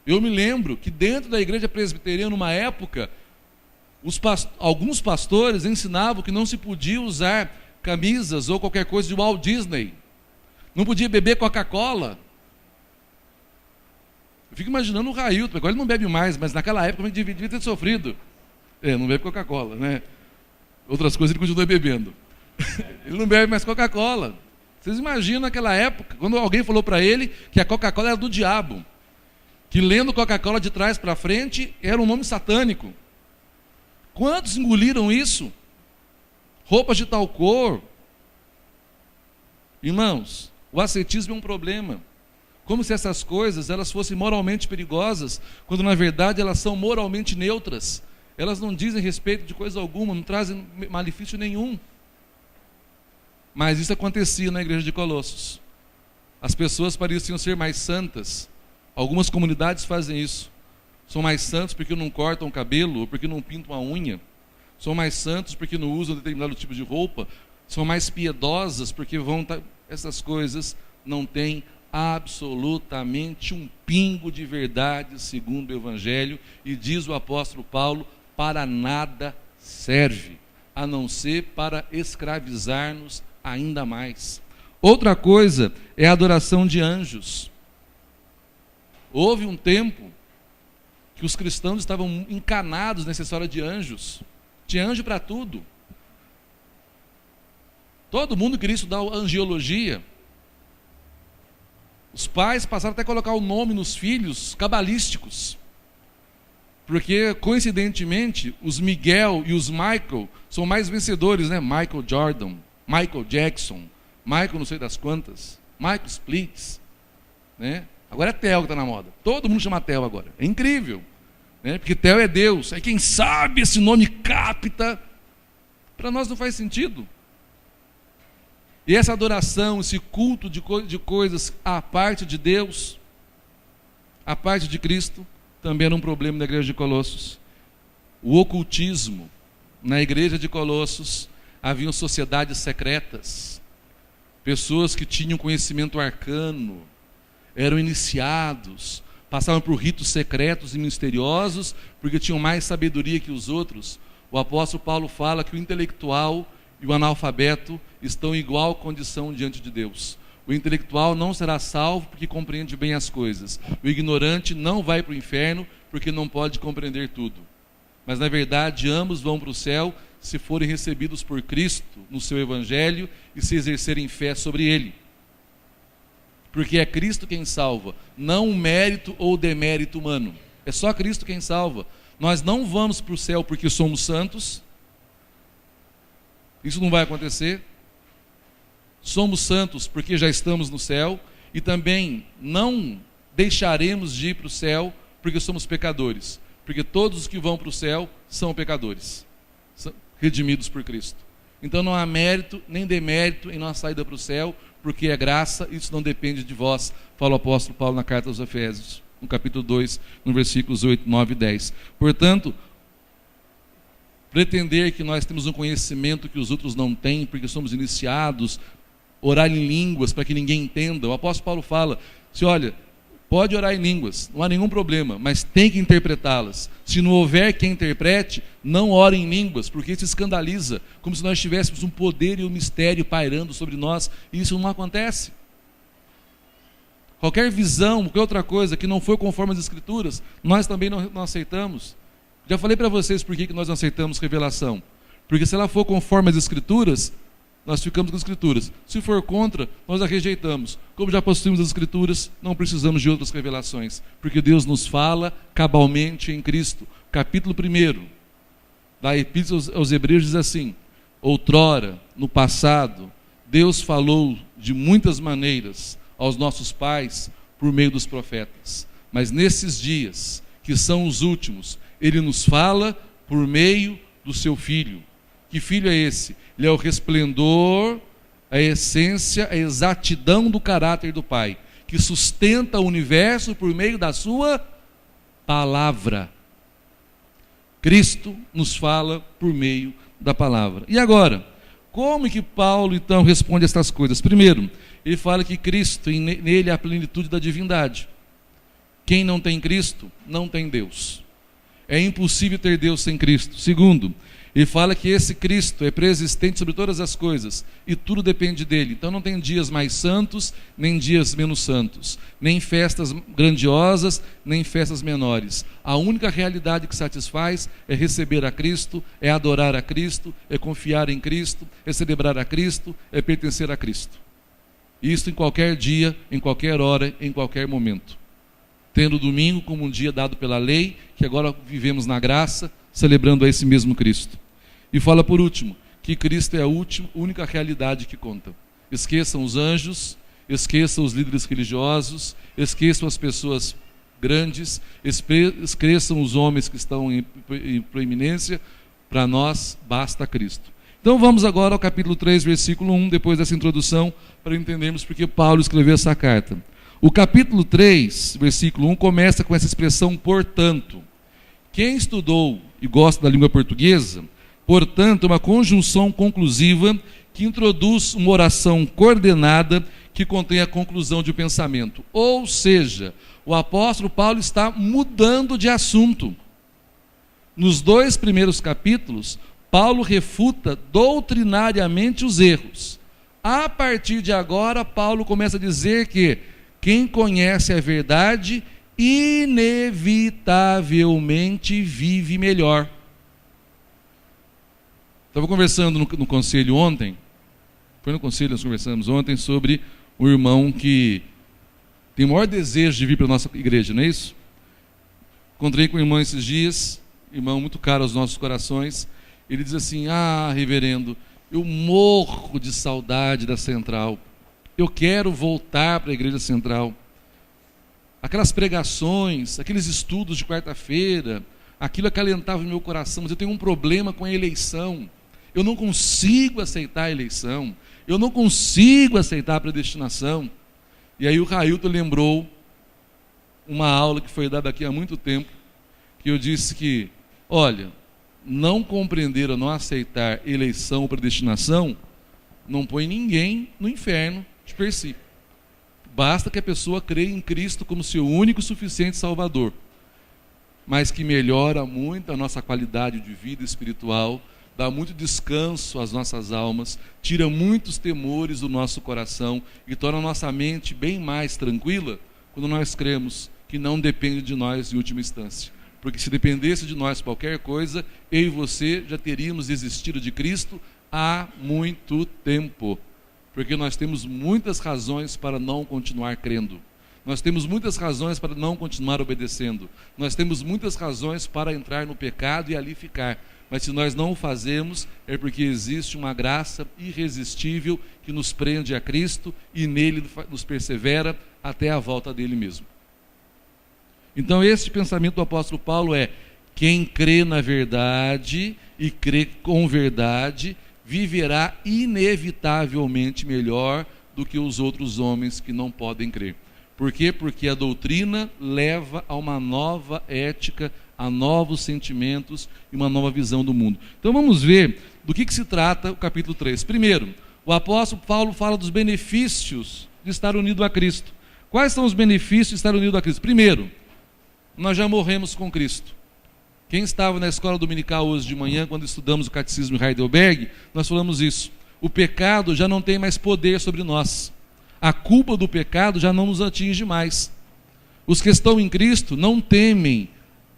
Eu me lembro que dentro da igreja presbiteriana, numa época, alguns pastores ensinavam que não se podia usar camisas ou qualquer coisa de Walt Disney, não podia beber Coca-Cola. Eu fico imaginando o Railton, agora ele não bebe mais, mas naquela época ele devia ter sofrido. Não bebe Coca-Cola, né? Outras coisas ele continua bebendo. Ele não bebe mais Coca-Cola. Vocês imaginam naquela época, quando alguém falou para ele que a Coca-Cola era do diabo, que lendo Coca-Cola de trás para frente era um nome satânico. Quantos engoliram isso? Roupas de tal cor. Irmãos, o ascetismo é um problema. Como se essas coisas elas fossem moralmente perigosas, quando na verdade elas são moralmente neutras. Elas não dizem respeito de coisa alguma, não trazem malefício nenhum. Mas isso acontecia na igreja de Colossos. As pessoas pareciam ser mais santas. Algumas comunidades fazem isso. São mais santos porque não cortam o cabelo, ou porque não pintam a unha. São mais santos porque não usam determinado tipo de roupa. São mais piedosas porque vão... Essas coisas não têm absolutamente um pingo de verdade segundo o Evangelho, e diz o apóstolo Paulo: para nada serve, a não ser para escravizar-nos ainda mais. Outra coisa é a adoração de anjos. Houve um tempo que os cristãos estavam encanados nessa história de anjos. Tinha anjo para tudo. Todo mundo queria estudar angiologia. Os pais passaram até a colocar o nome nos filhos cabalísticos, porque coincidentemente os Miguel e os Michael são mais vencedores, né? Michael Jordan, Michael Jackson, Michael não sei das quantas, Michael Splits, né? Agora é Theo que está na moda, todo mundo chama Theo agora, é incrível, né? Porque Theo é Deus, aí quem sabe esse nome capta. Para nós não faz sentido. E essa adoração, esse culto de coisas à parte de Deus, à parte de Cristo, também era um problema na igreja de Colossos. O ocultismo. Na igreja de Colossos haviam sociedades secretas, pessoas que tinham conhecimento arcano, eram iniciados, passavam por ritos secretos e misteriosos, porque tinham mais sabedoria que os outros. O apóstolo Paulo fala que o intelectual e o analfabeto estão em igual condição diante de Deus. O intelectual não será salvo porque compreende bem as coisas. O ignorante não vai para o inferno porque não pode compreender tudo. Mas na verdade ambos vão para o céu se forem recebidos por Cristo no seu evangelho e se exercerem fé sobre ele. Porque é Cristo quem salva, não um mérito ou demérito humano. É só Cristo quem salva. Nós não vamos para o céu porque somos santos. Isso não vai acontecer. Somos santos porque já estamos no céu, e também não deixaremos de ir para o céu porque somos pecadores. Porque todos os que vão para o céu são pecadores, são redimidos por Cristo. Então não há mérito nem demérito em nossa saída para o céu, porque é graça, isso não depende de vós, fala o apóstolo Paulo na carta aos Efésios, no capítulo 2, no versículos 8, 9 e 10. Portanto, pretender que nós temos um conhecimento que os outros não têm, porque somos iniciados, orar em línguas para que ninguém entenda. O apóstolo Paulo fala, olha, pode orar em línguas, não há nenhum problema, mas tem que interpretá-las. Se não houver quem interprete, não ore em línguas, porque isso escandaliza, como se nós tivéssemos um poder e um mistério pairando sobre nós, e isso não acontece. Qualquer visão, qualquer outra coisa que não for conforme as Escrituras, nós também não aceitamos. Já falei para vocês por que nós não aceitamos revelação. Porque se ela for conforme as Escrituras, nós ficamos com as Escrituras. Se for contra, nós a rejeitamos. Como já possuímos as Escrituras, não precisamos de outras revelações. Porque Deus nos fala cabalmente em Cristo. Capítulo 1 da Epístola aos Hebreus diz assim: outrora, no passado, Deus falou de muitas maneiras aos nossos pais por meio dos profetas. Mas nesses dias, que são os últimos, Ele nos fala por meio do seu Filho. Que Filho é esse? Ele é o resplendor, a essência, a exatidão do caráter do Pai, que sustenta o universo por meio da sua palavra. Cristo nos fala por meio da palavra. E agora, como que Paulo então responde a estas coisas? Primeiro, ele fala que Cristo, nele há a plenitude da divindade. Quem não tem Cristo, não tem Deus. É impossível ter Deus sem Cristo. Segundo, ele fala que esse Cristo é preexistente sobre todas as coisas e tudo depende dele. Então não tem dias mais santos, nem dias menos santos, nem festas grandiosas, nem festas menores. A única realidade que satisfaz é receber a Cristo, é adorar a Cristo, é confiar em Cristo, é celebrar a Cristo, é pertencer a Cristo. Isso em qualquer dia, em qualquer hora, em qualquer momento. Tendo o domingo como um dia dado pela lei, que agora vivemos na graça, celebrando a esse mesmo Cristo. E fala por último, que Cristo é a única realidade que conta. Esqueçam os anjos, esqueçam os líderes religiosos, esqueçam as pessoas grandes, esqueçam os homens que estão em proeminência, para nós basta Cristo. Então vamos agora ao capítulo 3, versículo 1, depois dessa introdução, para entendermos porque Paulo escreveu essa carta. O capítulo 3, versículo 1, começa com essa expressão portanto. Quem estudou e gosta da língua portuguesa, portanto, é uma conjunção conclusiva que introduz uma oração coordenada que contém a conclusão de um pensamento. Ou seja, o apóstolo Paulo está mudando de assunto. Nos 2 primeiros capítulos, Paulo refuta doutrinariamente os erros. A partir de agora, Paulo começa a dizer que quem conhece a verdade inevitavelmente vive melhor. Estava conversando no conselho ontem, foi no conselho que nós conversamos ontem sobre um irmão que tem o maior desejo de vir para a nossa igreja, não é isso? Encontrei com o irmão esses dias, irmão muito caro aos nossos corações. Ele diz assim: reverendo, eu morro de saudade da Central, eu quero voltar para a igreja Central. Aquelas pregações, aqueles estudos de quarta-feira, aquilo acalentava o meu coração, mas eu tenho um problema com a eleição. Eu não consigo aceitar a eleição, eu não consigo aceitar a predestinação. E aí o Railton lembrou uma aula que foi dada aqui há muito tempo, que eu disse que, olha, não compreender ou não aceitar eleição ou predestinação não põe ninguém no inferno de per si. Basta que a pessoa creia em Cristo como seu único e suficiente Salvador, mas que melhora muito a nossa qualidade de vida espiritual, dá muito descanso às nossas almas, tira muitos temores do nosso coração e torna a nossa mente bem mais tranquila quando nós cremos que não depende de nós em última instância. Porque se dependesse de nós qualquer coisa, eu e você já teríamos desistido de Cristo há muito tempo. Porque nós temos muitas razões para não continuar crendo. Nós temos muitas razões para não continuar obedecendo. Nós temos muitas razões para entrar no pecado e ali ficar. Mas se nós não o fazemos, é porque existe uma graça irresistível que nos prende a Cristo e nele nos persevera até a volta dele mesmo. Então esse pensamento do apóstolo Paulo é: Quem crê na verdade e crê com verdade viverá inevitavelmente melhor do que os outros homens que não podem crer. Por quê? Porque a doutrina leva a uma nova ética, a novos sentimentos e uma nova visão do mundo. Então vamos ver do que se trata o capítulo 3. Primeiro, o apóstolo Paulo fala dos benefícios de estar unido a Cristo. Quais são os benefícios de estar unido a Cristo? Primeiro, nós já morremos com Cristo. Quem estava na escola dominical hoje de manhã, quando estudamos o catecismo de Heidelberg, nós falamos isso. O pecado já não tem mais poder sobre nós. A culpa do pecado já não nos atinge mais. Os que estão em Cristo não temem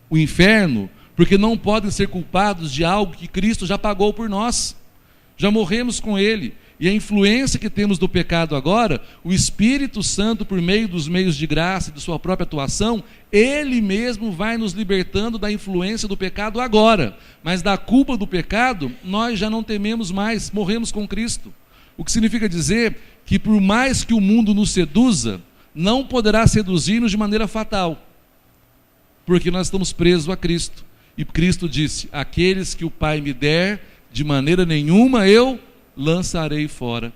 o inferno, porque não podem ser culpados de algo que Cristo já pagou por nós. Já morremos com Ele. E a influência que temos do pecado agora, o Espírito Santo, por meio dos meios de graça e de sua própria atuação, Ele mesmo vai nos libertando da influência do pecado agora. Mas da culpa do pecado, nós já não tememos mais, morremos com Cristo. O que significa dizer que por mais que o mundo nos seduza, não poderá seduzir-nos de maneira fatal, porque nós estamos presos a Cristo. E Cristo disse: aqueles que o Pai me der, de maneira nenhuma eu lançarei fora.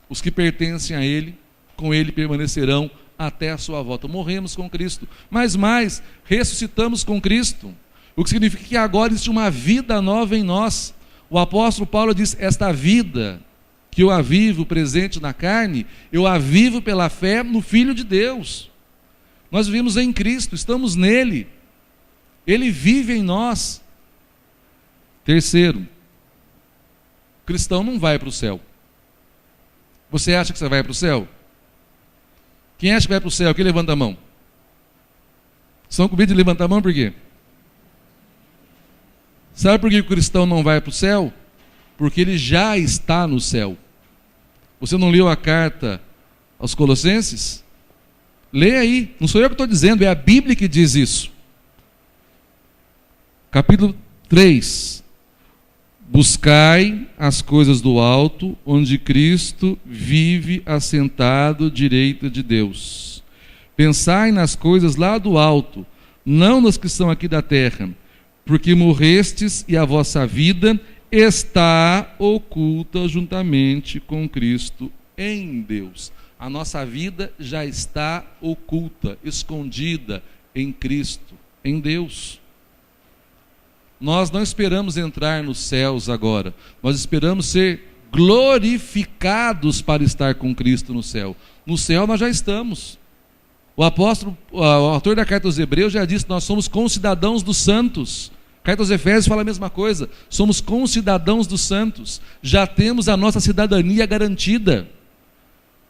Os que pertencem a Ele, com Ele permanecerão até a sua volta. Morremos com Cristo, mas mais, ressuscitamos com Cristo, o que significa que agora existe uma vida nova em nós. O apóstolo Paulo diz: esta vida que eu a vivo presente na carne, eu a vivo pela fé no Filho de Deus. Nós vivemos em Cristo, estamos nele, Ele vive em nós. Terceiro, o cristão não vai para o céu. Você acha que você vai para o céu? Quem acha que vai para o céu? Quem levanta a mão? Estão com medo de levantar a mão por quê? Sabe por que o cristão não vai para o céu? Porque ele já está no céu. Você não leu a carta aos Colossenses? Lê aí, não sou eu que estou dizendo, é a Bíblia que diz isso. Capítulo 3. Buscai as coisas do alto, onde Cristo vive assentado à direita de Deus. Pensai nas coisas lá do alto, não nas que são aqui da terra, porque morrestes e a vossa vida está oculta juntamente com Cristo em Deus. A nossa vida já está oculta, escondida em Cristo, em Deus. Nós não esperamos entrar nos céus agora, nós esperamos ser glorificados para estar com Cristo no céu. No céu nós já estamos. O autor da carta aos Hebreus já disse: nós somos concidadãos dos santos. A carta aos Efésios fala a mesma coisa, somos concidadãos dos santos, já temos a nossa cidadania garantida,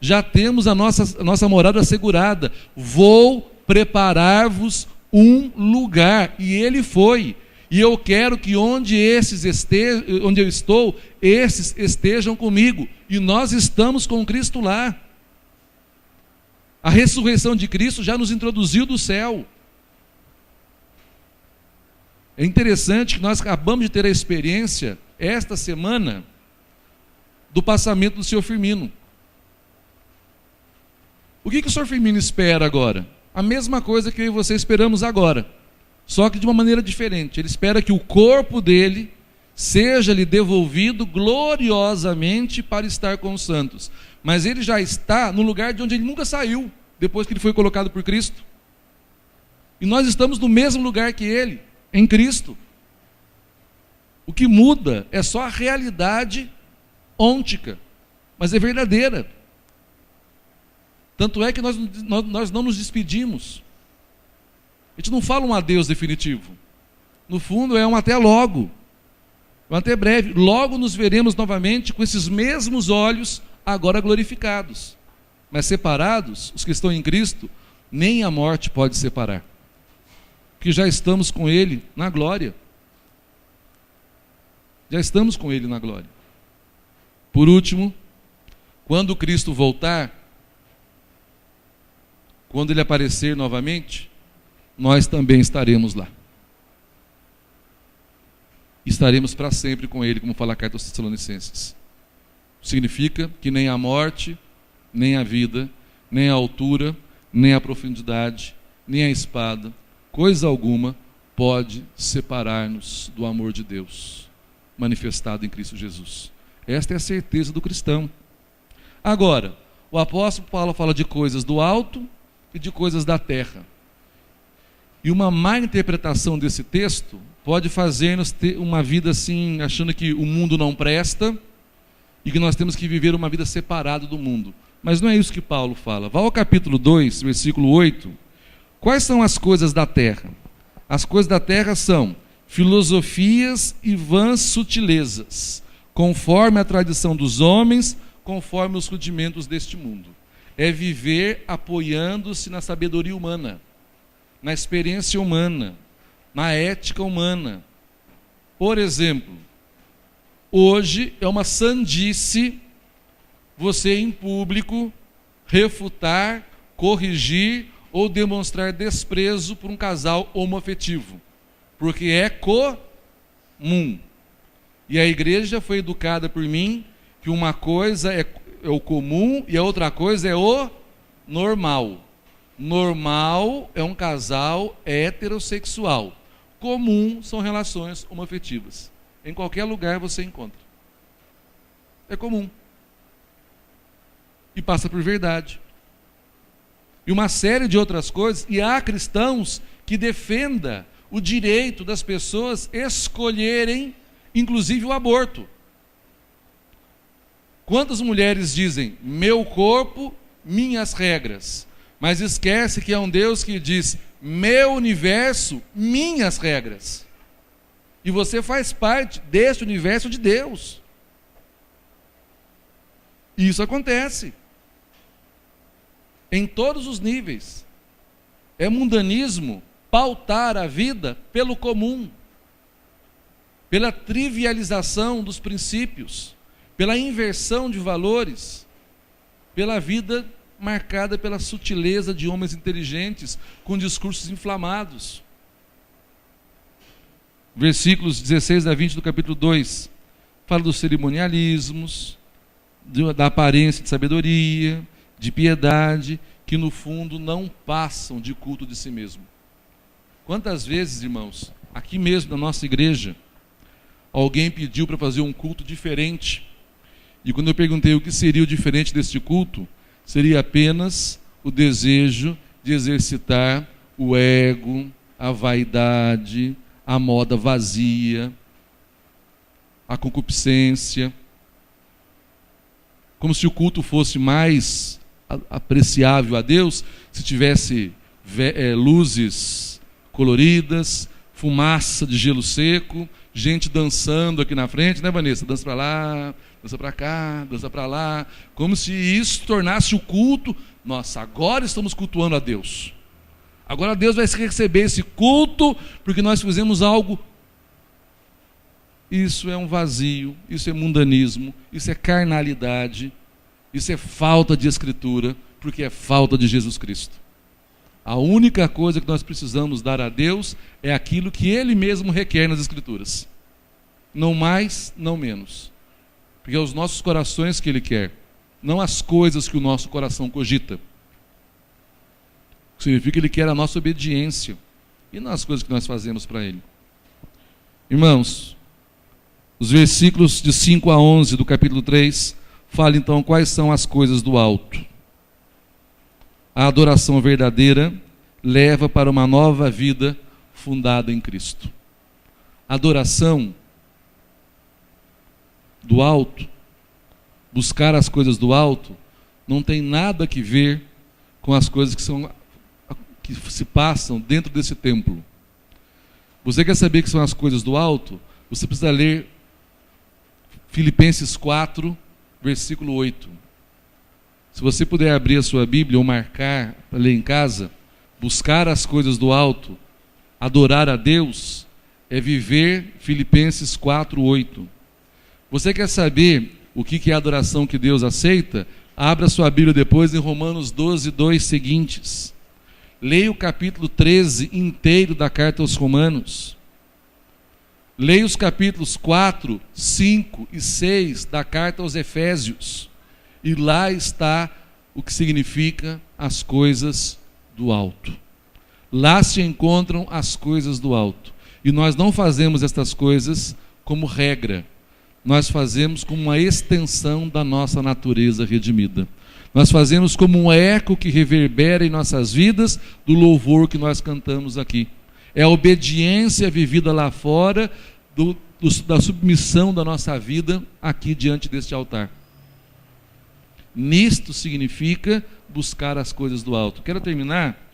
já temos a nossa morada assegurada. Vou preparar-vos um lugar, e Ele foi. E eu quero que onde eu estou, esses estejam comigo. E nós estamos com Cristo lá. A ressurreição de Cristo já nos introduziu do céu. É interessante que nós acabamos de ter a experiência, esta semana, do passamento do Sr. Firmino. O que o Sr. Firmino espera agora? A mesma coisa que eu e você esperamos agora, só que de uma maneira diferente. Ele espera que o corpo dele seja-lhe devolvido gloriosamente para estar com os santos. Mas ele já está no lugar de onde ele nunca saiu, depois que ele foi colocado por Cristo. E nós estamos no mesmo lugar que ele, em Cristo. O que muda é só a realidade ôntica, mas é verdadeira. Tanto é que nós não nos despedimos. A gente não fala um adeus definitivo. No fundo é um até logo, um até breve. Logo nos veremos novamente com esses mesmos olhos, agora glorificados. Mas separados, os que estão em Cristo, nem a morte pode separar, porque já estamos com Ele na glória. Já estamos com Ele na glória. Por último, quando Cristo voltar, quando Ele aparecer novamente, nós também estaremos lá. Estaremos para sempre com Ele, como fala a carta aos Tessalonicenses. Significa que nem a morte, nem a vida, nem a altura, nem a profundidade, nem a espada, coisa alguma pode separar-nos do amor de Deus manifestado em Cristo Jesus. Esta é a certeza do cristão. Agora, o apóstolo Paulo fala de coisas do alto e de coisas da terra. E uma má interpretação desse texto pode fazer-nos ter uma vida assim, achando que o mundo não presta e que nós temos que viver uma vida separada do mundo. Mas não é isso que Paulo fala. Vá ao capítulo 2, versículo 8. Quais são as coisas da terra? As coisas da terra são filosofias e vãs sutilezas, conforme a tradição dos homens, conforme os rudimentos deste mundo. É viver apoiando-se na sabedoria humana, na experiência humana, na ética humana. Por exemplo, hoje é uma sandice você em público refutar, corrigir ou demonstrar desprezo por um casal homoafetivo, porque é comum. E a igreja foi educada por mim que uma coisa é o comum e a outra coisa é o normal. Normal é um casal heterossexual. Comum são relações homoafetivas. Em qualquer lugar você encontra. É comum. E passa por verdade. E uma série de outras coisas. E há cristãos que defendam o direito das pessoas escolherem, inclusive o aborto. Quantas mulheres dizem, meu corpo, minhas regras? Mas esquece que é um Deus que diz, meu universo, minhas regras. E você faz parte deste universo de Deus. E isso acontece. Em todos os níveis. É mundanismo pautar a vida pelo comum, pela trivialização dos princípios, pela inversão de valores, pela vida marcada pela sutileza de homens inteligentes com discursos inflamados. Versículos 16 a 20 do capítulo 2 fala dos cerimonialismos, da aparência de sabedoria, de piedade, que no fundo não passam de culto de si mesmo. Quantas vezes, irmãos, aqui mesmo na nossa igreja, alguém pediu para fazer um culto diferente, e quando eu perguntei o que seria o diferente deste culto, seria apenas o desejo de exercitar o ego, a vaidade, a moda vazia, a concupiscência, como se o culto fosse mais apreciável a Deus se tivesse luzes coloridas, fumaça de gelo seco, gente dançando aqui na frente, né, Vanessa? Dança para lá, dança para cá, dança para lá, como se isso tornasse o culto. Nossa, agora estamos cultuando a Deus. Agora Deus vai receber esse culto porque nós fizemos algo. Isso é um vazio, isso é mundanismo, isso é carnalidade, isso é falta de escritura, porque é falta de Jesus Cristo. A única coisa que nós precisamos dar a Deus é aquilo que Ele mesmo requer nas Escrituras. Não mais, não menos. Porque é os nossos corações que Ele quer, não as coisas que o nosso coração cogita. Significa que Ele quer a nossa obediência e não as coisas que nós fazemos para Ele. Irmãos, os versículos de 5 a 11 do capítulo 3 falam então quais são as coisas do alto. A adoração verdadeira leva para uma nova vida fundada em Cristo. A adoração do alto, buscar as coisas do alto, não tem nada que ver com as coisas que se passam dentro desse templo. Você quer saber o que são as coisas do alto? Você precisa ler Filipenses 4, versículo 8. Se você puder abrir a sua Bíblia ou marcar para ler em casa, buscar as coisas do alto, adorar a Deus, é viver Filipenses 4, 8. Você quer saber o que é a adoração que Deus aceita? Abra sua Bíblia depois em Romanos 12, 2 seguintes. Leia o capítulo 13 inteiro da carta aos Romanos. Leia os capítulos 4, 5 e 6 da carta aos Efésios. E lá está o que significa as coisas do alto. Lá se encontram as coisas do alto. E nós não fazemos estas coisas como regra. Nós fazemos como uma extensão da nossa natureza redimida. Nós fazemos como um eco que reverbera em nossas vidas do louvor que nós cantamos aqui. É a obediência vivida lá fora da submissão da nossa vida aqui diante deste altar. Nisto significa buscar as coisas do alto. Quero terminar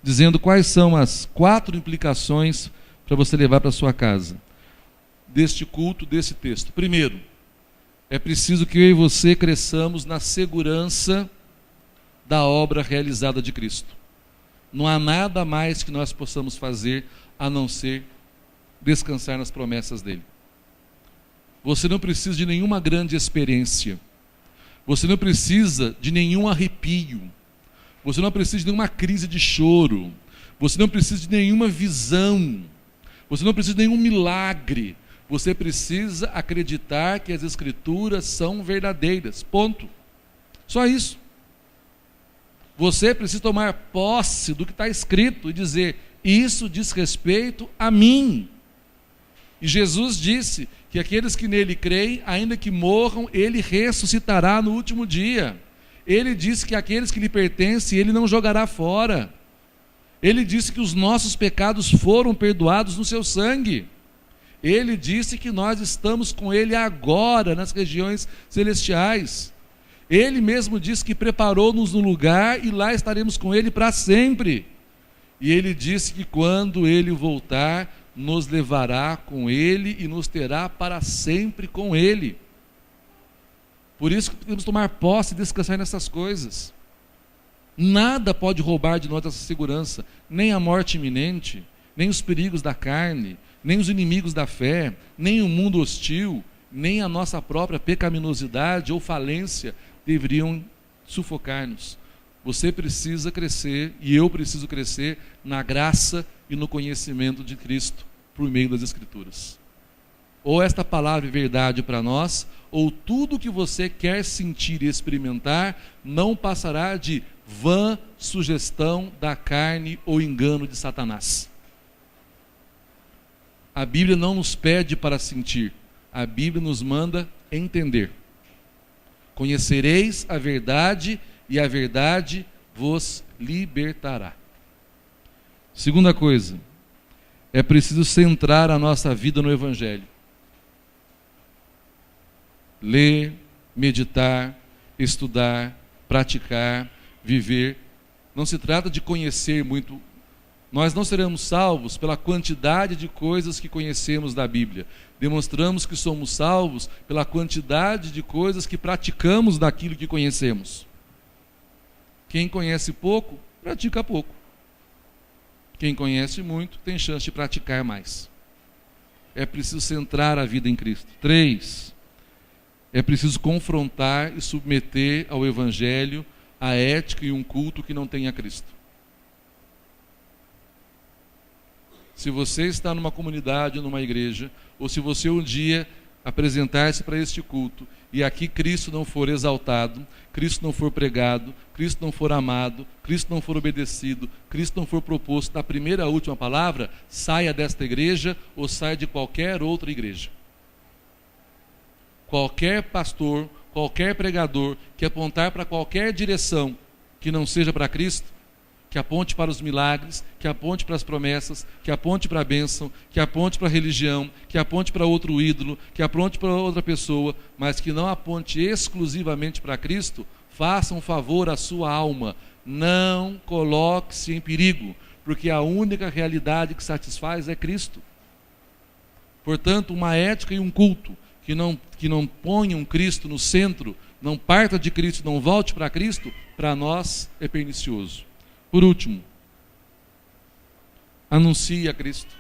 dizendo quais são as 4 implicações para você levar para a sua casa deste culto, desse texto. Primeiro, é preciso que eu e você cresçamos na segurança da obra realizada de Cristo. Não há nada mais que nós possamos fazer a não ser descansar nas promessas dele. Você não precisa de nenhuma grande experiência. Você não precisa de nenhum arrepio. Você não precisa de nenhuma crise de choro. Você não precisa de nenhuma visão. Você não precisa de nenhum milagre. Você precisa acreditar que as Escrituras são verdadeiras. Ponto. Só isso. Você precisa tomar posse do que está escrito e dizer: isso diz respeito a mim. E Jesus disse que aqueles que nele creem, ainda que morram, ele ressuscitará no último dia. Ele disse que aqueles que lhe pertencem, ele não jogará fora. Ele disse que os nossos pecados foram perdoados no seu sangue. Ele disse que nós estamos com ele agora nas regiões celestiais. Ele mesmo disse que preparou-nos um lugar e lá estaremos com ele para sempre. E ele disse que quando ele voltar, nos levará com ele e nos terá para sempre com ele. Por isso que temos que tomar posse e descansar nessas coisas. Nada pode roubar de nós essa segurança, nem a morte iminente, nem os perigos da carne, nem os inimigos da fé, nem o mundo hostil, nem a nossa própria pecaminosidade ou falência deveriam sufocar-nos. Você precisa crescer, e eu preciso crescer, na graça e no conhecimento de Cristo, por meio das Escrituras. Ou esta palavra é verdade para nós, ou tudo que você quer sentir e experimentar não passará de vã sugestão da carne ou engano de Satanás. A Bíblia não nos pede para sentir, a Bíblia nos manda entender. Conhecereis a verdade e a verdade vos libertará. Segunda coisa, é preciso centrar a nossa vida no Evangelho. Ler, meditar, estudar, praticar, viver. Não se trata de conhecer muito. Nós não seremos salvos pela quantidade de coisas que conhecemos da Bíblia. Demonstramos que somos salvos pela quantidade de coisas que praticamos daquilo que conhecemos. Quem conhece pouco, pratica pouco. Quem conhece muito, tem chance de praticar mais. É preciso centrar a vida em Cristo. 3. É preciso confrontar e submeter ao Evangelho a ética e um culto que não tenha Cristo. Se você está numa comunidade, numa igreja, ou se você um dia apresentar-se para este culto e aqui Cristo não for exaltado, Cristo não for pregado, Cristo não for amado, Cristo não for obedecido, Cristo não for proposto na primeira e última palavra, saia desta igreja ou saia de qualquer outra igreja. Qualquer pastor, qualquer pregador que apontar para qualquer direção que não seja para Cristo, que aponte para os milagres, que aponte para as promessas, que aponte para a bênção, que aponte para a religião, que aponte para outro ídolo, que aponte para outra pessoa, mas que não aponte exclusivamente para Cristo, faça um favor à sua alma. Não coloque-se em perigo, porque a única realidade que satisfaz é Cristo. Portanto, uma ética e um culto que não ponham Cristo no centro, não parta de Cristo, não volte para Cristo, para nós é pernicioso. Por último, anuncie a Cristo.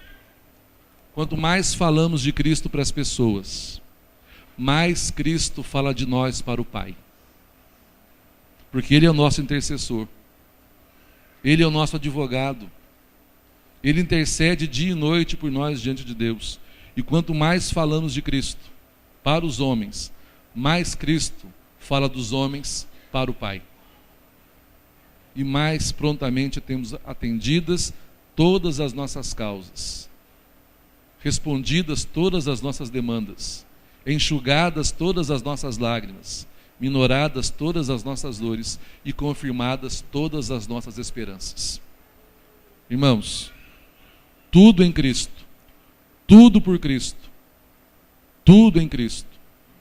Quanto mais falamos de Cristo para as pessoas, mais Cristo fala de nós para o Pai. Porque Ele é o nosso intercessor. Ele é o nosso advogado. Ele intercede dia e noite por nós diante de Deus. E quanto mais falamos de Cristo para os homens, mais Cristo fala dos homens para o Pai. E mais prontamente temos atendidas todas as nossas causas, respondidas todas as nossas demandas, enxugadas todas as nossas lágrimas, minoradas todas as nossas dores e confirmadas todas as nossas esperanças. Irmãos, tudo em Cristo, tudo por Cristo, tudo em Cristo,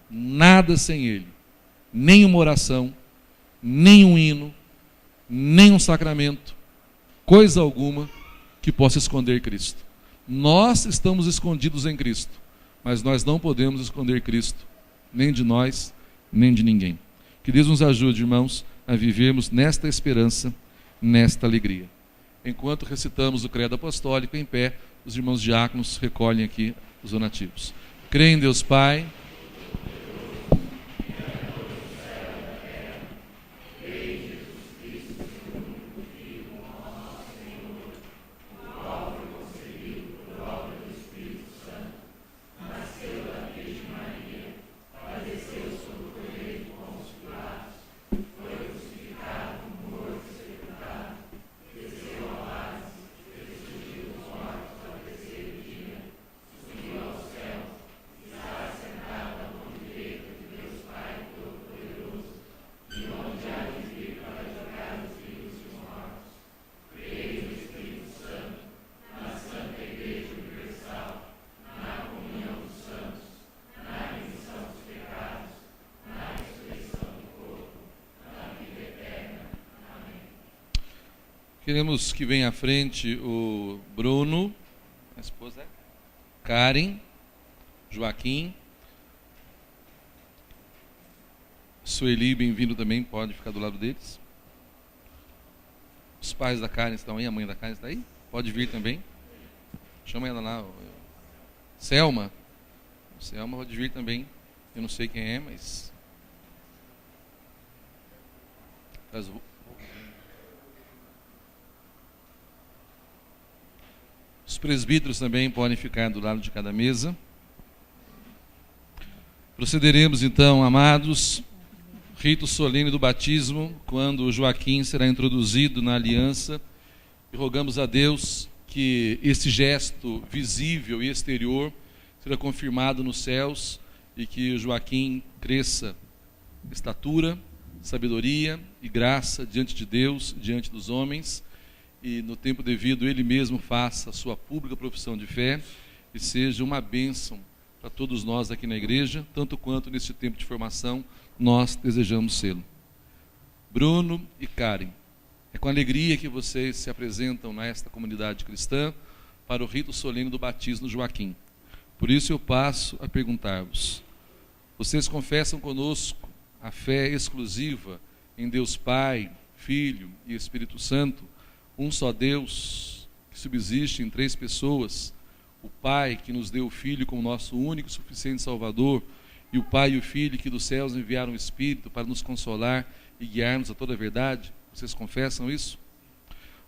nada sem Ele, nem uma oração, nem um hino, nem um sacramento, coisa alguma que possa esconder Cristo. Nós estamos escondidos em Cristo, mas nós não podemos esconder Cristo, nem de nós, nem de ninguém. Que Deus nos ajude, irmãos, a vivermos nesta esperança, nesta alegria. Enquanto recitamos o credo apostólico em pé, os irmãos diáconos recolhem aqui os donativos. Creio em Deus Pai, queremos que venha à frente o Bruno, a esposa, Karen, Joaquim, Sueli, bem-vindo também, pode ficar do lado deles. Os pais da Karen estão aí, a mãe da Karen está aí? Pode vir também. Chama ela lá. Selma. Selma pode vir também. Eu não sei quem é, mas... Os presbíteros também podem ficar do lado de cada mesa. Procederemos então, amados, rito solene do batismo, quando Joaquim será introduzido na aliança, e rogamos a Deus que esse gesto visível e exterior seja confirmado nos céus e que Joaquim cresça em estatura, sabedoria e graça diante de Deus, diante dos homens, e no tempo devido ele mesmo faça a sua pública profissão de fé e seja uma bênção para todos nós aqui na igreja, tanto quanto neste tempo de formação nós desejamos sê-lo. Bruno e Karen, é com alegria que vocês se apresentam nesta comunidade cristã para o rito solene do batismo do Joaquim. Por isso eu passo a perguntar-vos: vocês confessam conosco a fé exclusiva em Deus Pai, Filho e Espírito Santo, um só Deus que subsiste em três pessoas, o Pai que nos deu o Filho como nosso único e suficiente Salvador, e o Pai e o Filho que dos céus enviaram o Espírito para nos consolar e guiar-nos a toda a verdade? Vocês confessam isso?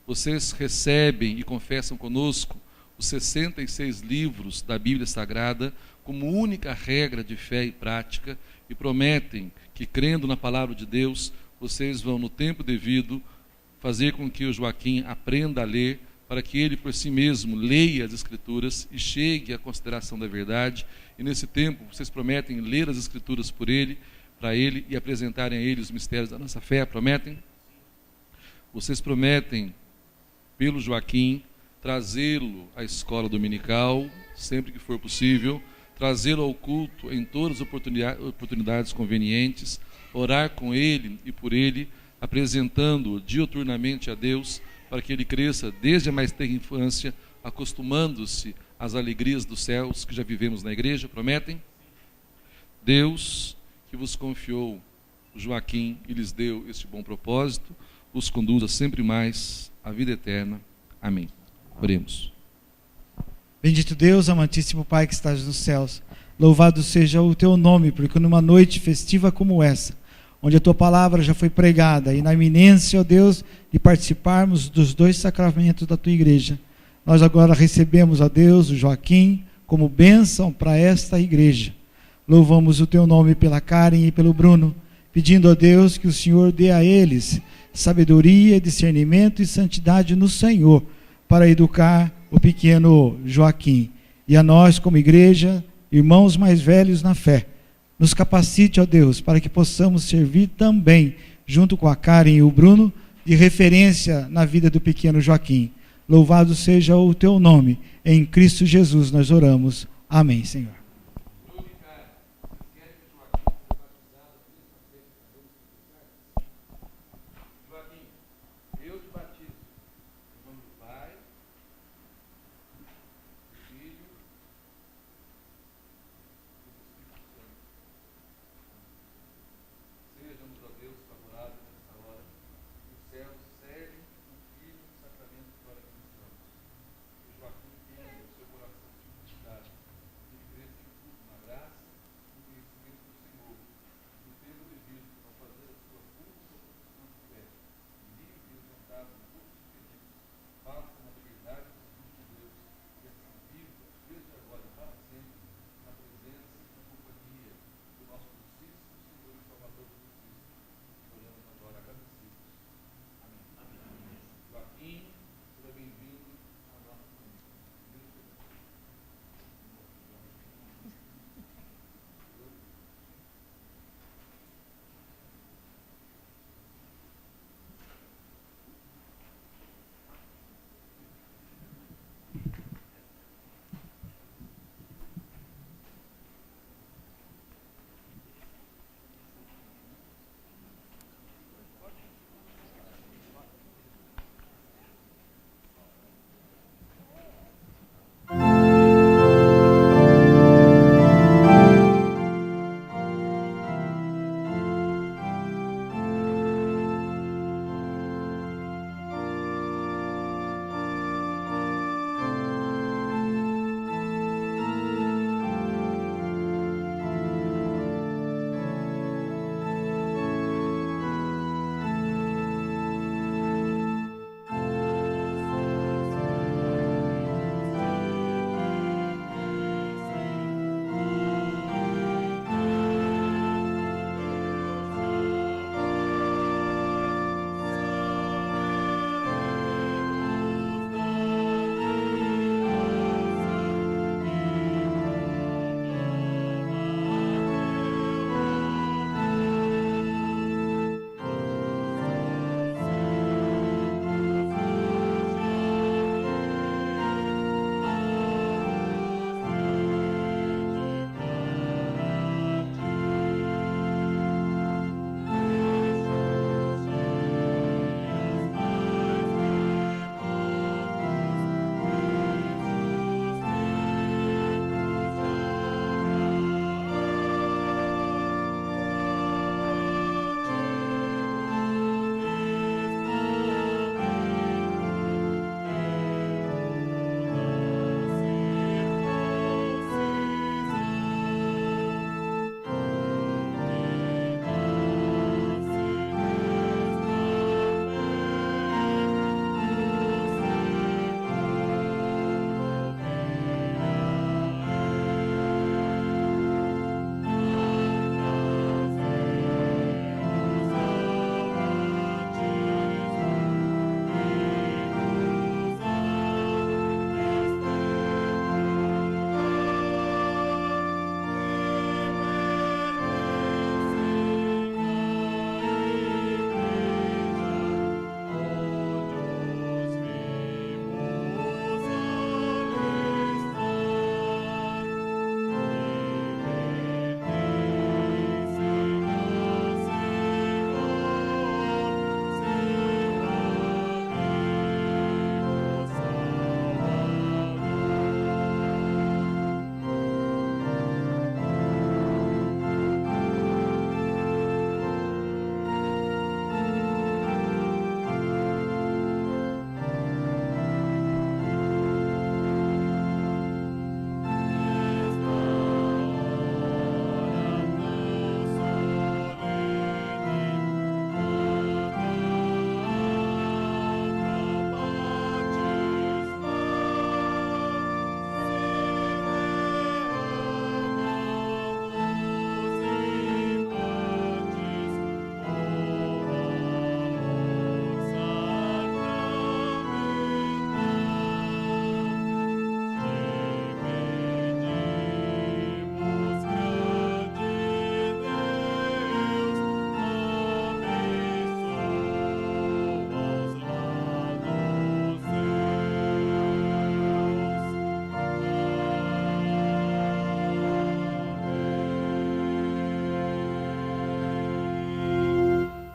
Vocês recebem e confessam conosco os 66 livros da Bíblia Sagrada como única regra de fé e prática e prometem que, crendo na palavra de Deus, vocês vão, no tempo devido, fazer com que o Joaquim aprenda a ler, para que ele por si mesmo leia as Escrituras e chegue à consideração da verdade. E nesse tempo vocês prometem ler as Escrituras por ele, para ele, e apresentarem a ele os mistérios da nossa fé? Prometem? Vocês prometem, pelo Joaquim, trazê-lo à escola dominical, sempre que for possível, trazê-lo ao culto em todas as oportunidades convenientes, orar com ele e por ele, apresentando-o diuturnamente a Deus, para que ele cresça desde a mais tenra infância, acostumando-se às alegrias dos céus que já vivemos na igreja? Prometem? Deus, que vos confiou o Joaquim e lhes deu este bom propósito, os conduza sempre mais à vida eterna. Amém. Oremos. Bendito Deus, amantíssimo Pai que estás nos céus, louvado seja o teu nome, porque numa noite festiva como essa, onde a tua palavra já foi pregada, e na iminência, ó Deus, de participarmos dos dois sacramentos da tua igreja, nós agora recebemos, ó Deus, o Joaquim como bênção para esta igreja. Louvamos o teu nome pela Karen e pelo Bruno, pedindo a Deus que o Senhor dê a eles sabedoria, discernimento e santidade no Senhor, para educar o pequeno Joaquim. E a nós, como igreja, irmãos mais velhos na fé, nos capacite, ó Deus, para que possamos servir também, junto com a Karen e o Bruno, de referência na vida do pequeno Joaquim. Louvado seja o teu nome. Em Cristo Jesus nós oramos. Amém, Senhor. Joaquim tenha o seu coração de santidade, de crer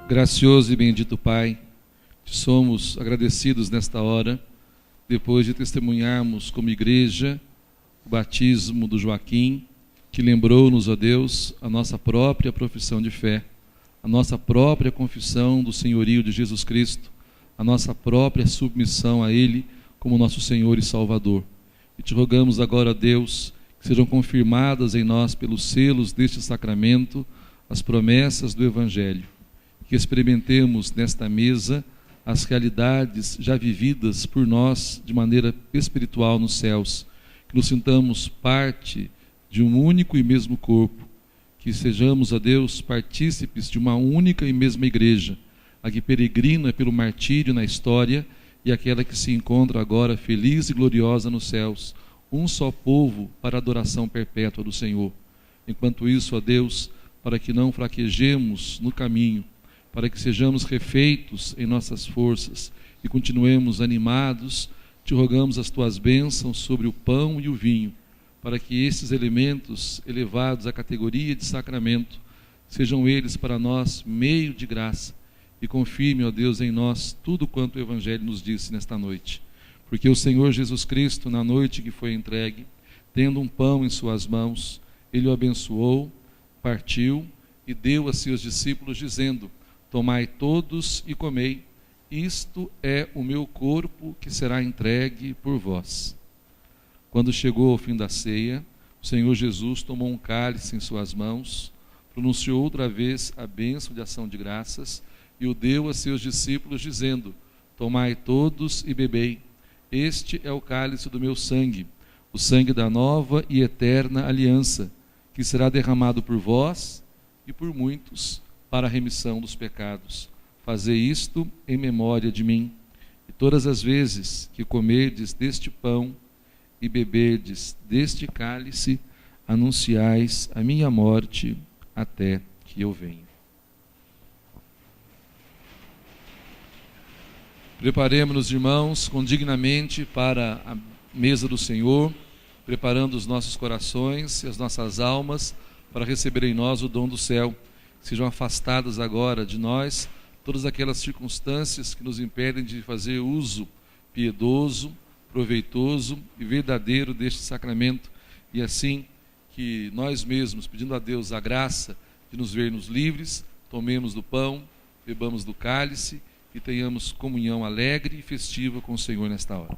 Gracioso e bendito Pai, te somos agradecidos nesta hora, depois de testemunharmos como igreja o batismo do Joaquim, que lembrou-nos, ó Deus, a nossa própria profissão de fé, a nossa própria confissão do senhorio de Jesus Cristo, a nossa própria submissão a Ele como nosso Senhor e Salvador. E te rogamos agora, ó Deus, que sejam confirmadas em nós pelos selos deste sacramento as promessas do Evangelho, que experimentemos nesta mesa as realidades já vividas por nós de maneira espiritual nos céus, que nos sintamos parte de um único e mesmo corpo, que sejamos, ó Deus, partícipes de uma única e mesma igreja, a que peregrina pelo martírio na história e aquela que se encontra agora feliz e gloriosa nos céus, um só povo para a adoração perpétua do Senhor. Enquanto isso, ó Deus, para que não fraquejemos no caminho, para que sejamos refeitos em nossas forças e continuemos animados, te rogamos as tuas bênçãos sobre o pão e o vinho, para que esses elementos elevados à categoria de sacramento sejam eles para nós meio de graça e confirme, ó Deus, em nós tudo quanto o Evangelho nos disse nesta noite. Porque o Senhor Jesus Cristo, na noite que foi entregue, tendo um pão em suas mãos, ele o abençoou, partiu e deu a seus discípulos, dizendo: tomai todos e comei, isto é o meu corpo que será entregue por vós. Quando chegou ao fim da ceia, o Senhor Jesus tomou um cálice em suas mãos, pronunciou outra vez a bênção de ação de graças e o deu a seus discípulos, dizendo: tomai todos e bebei, este é o cálice do meu sangue, o sangue da nova e eterna aliança, que será derramado por vós e por muitos para a remissão dos pecados. Fazei isto em memória de mim. E todas as vezes que comerdes deste pão e beberdes deste cálice, anunciais a minha morte até que eu venha. Preparemo-nos, irmãos, condignamente para a mesa do Senhor, preparando os nossos corações e as nossas almas para receber em nós o dom do céu. Sejam afastadas agora de nós todas aquelas circunstâncias que nos impedem de fazer uso piedoso, proveitoso e verdadeiro deste sacramento, e assim que nós mesmos, pedindo a Deus a graça de nos vermos livres, tomemos do pão, bebamos do cálice e tenhamos comunhão alegre e festiva com o Senhor nesta hora.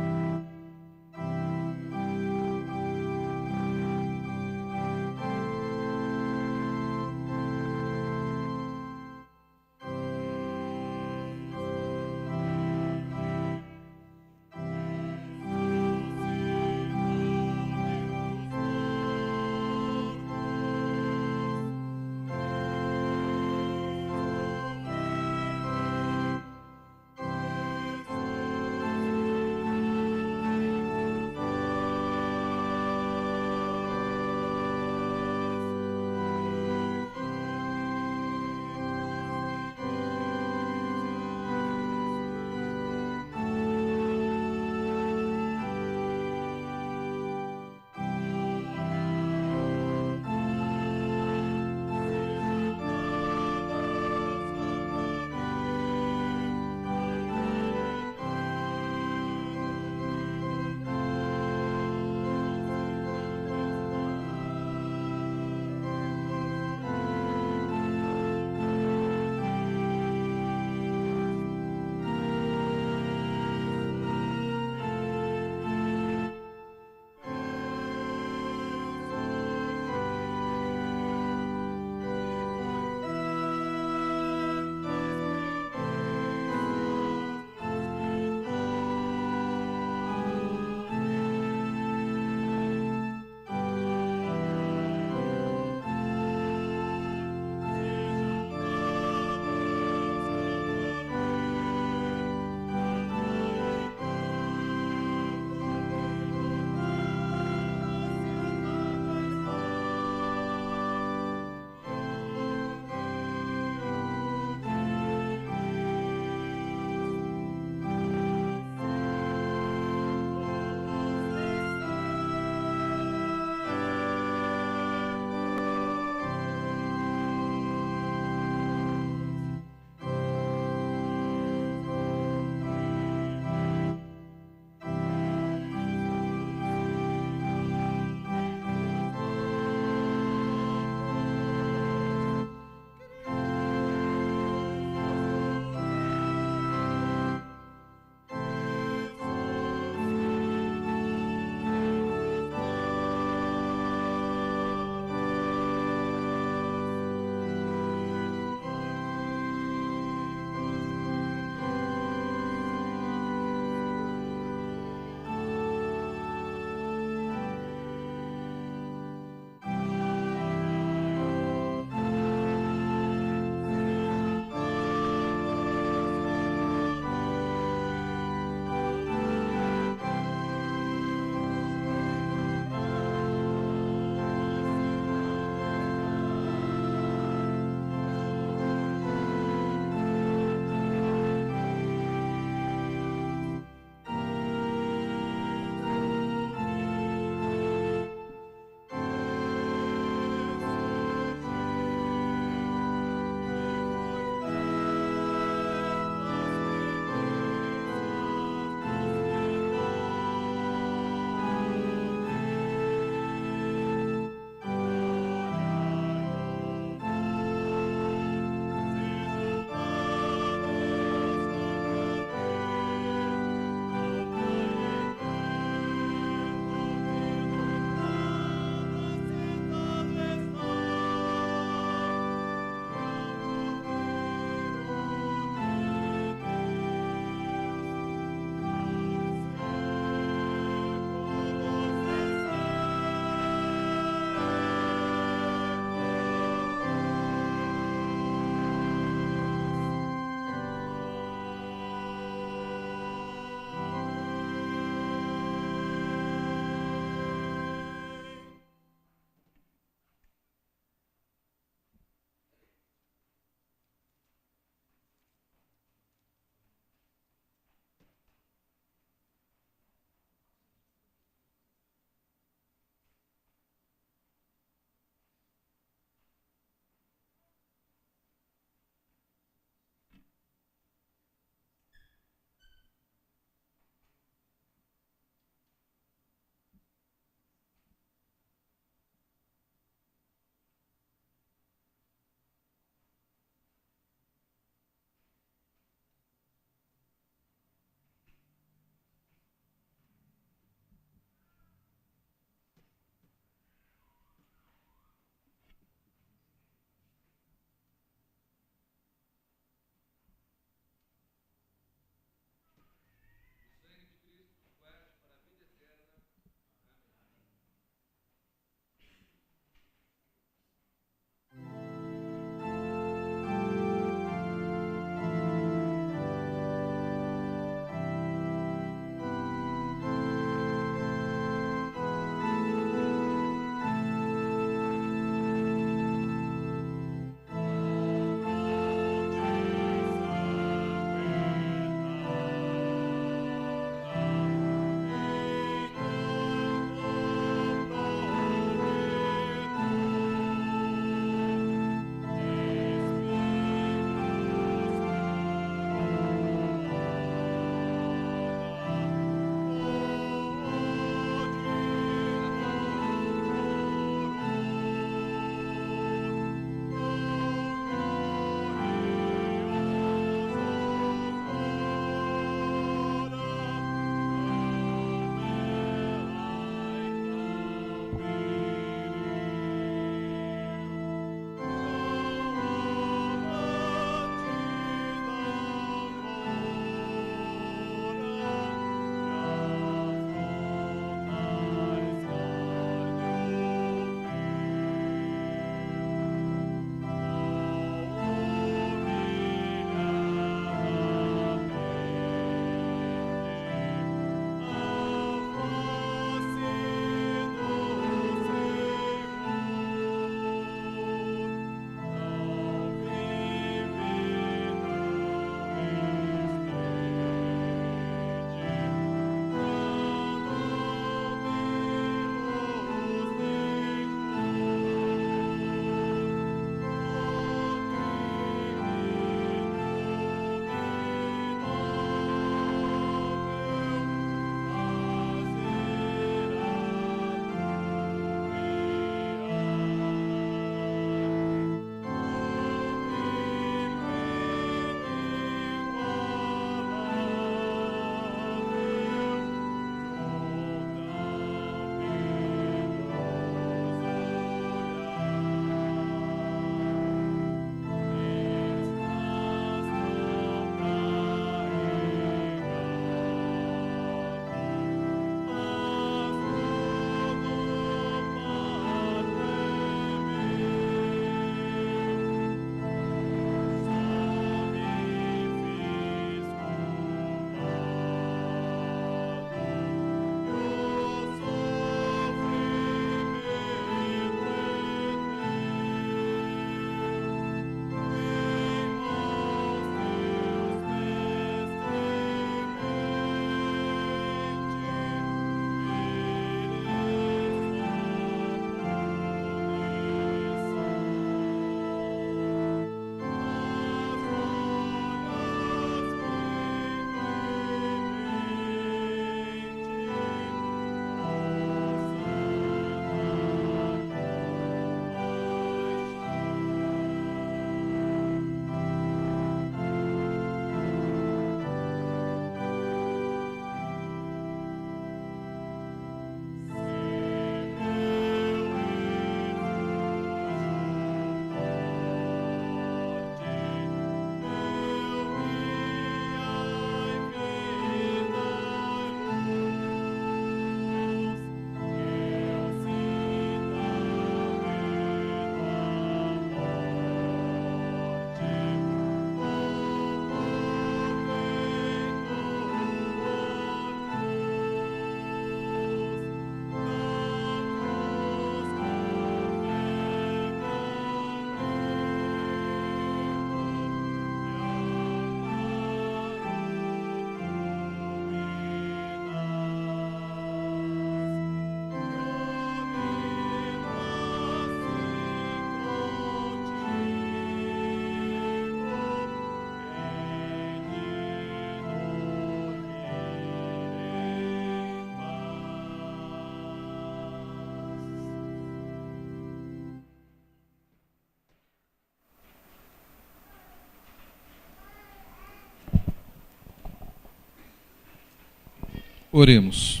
Oremos.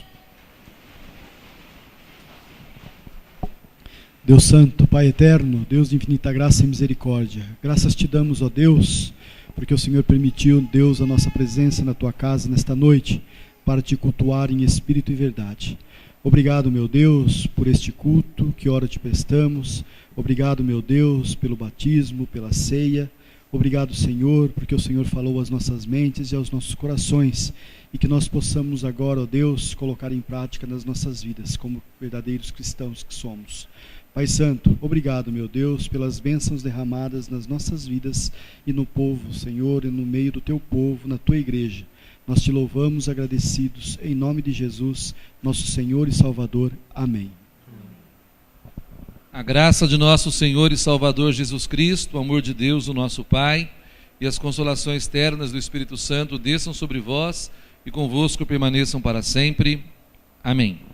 Deus Santo, Pai Eterno, Deus de infinita graça e misericórdia, graças te damos, ó Deus, porque o Senhor permitiu, Deus, a nossa presença na tua casa nesta noite, para te cultuar em espírito e verdade. Obrigado, meu Deus, por este culto que ora te prestamos. Obrigado, meu Deus, pelo batismo, pela ceia. Obrigado, Senhor, porque o Senhor falou às nossas mentes e aos nossos corações, e que nós possamos agora, ó Deus, colocar em prática nas nossas vidas, como verdadeiros cristãos que somos. Pai Santo, obrigado, meu Deus, pelas bênçãos derramadas nas nossas vidas e no povo, Senhor, e no meio do teu povo, na tua igreja. Nós te louvamos agradecidos, em nome de Jesus, nosso Senhor e Salvador. Amém. A graça de nosso Senhor e Salvador Jesus Cristo, o amor de Deus, o nosso Pai, e as consolações ternas do Espírito Santo desçam sobre vós e convosco permaneçam para sempre. Amém.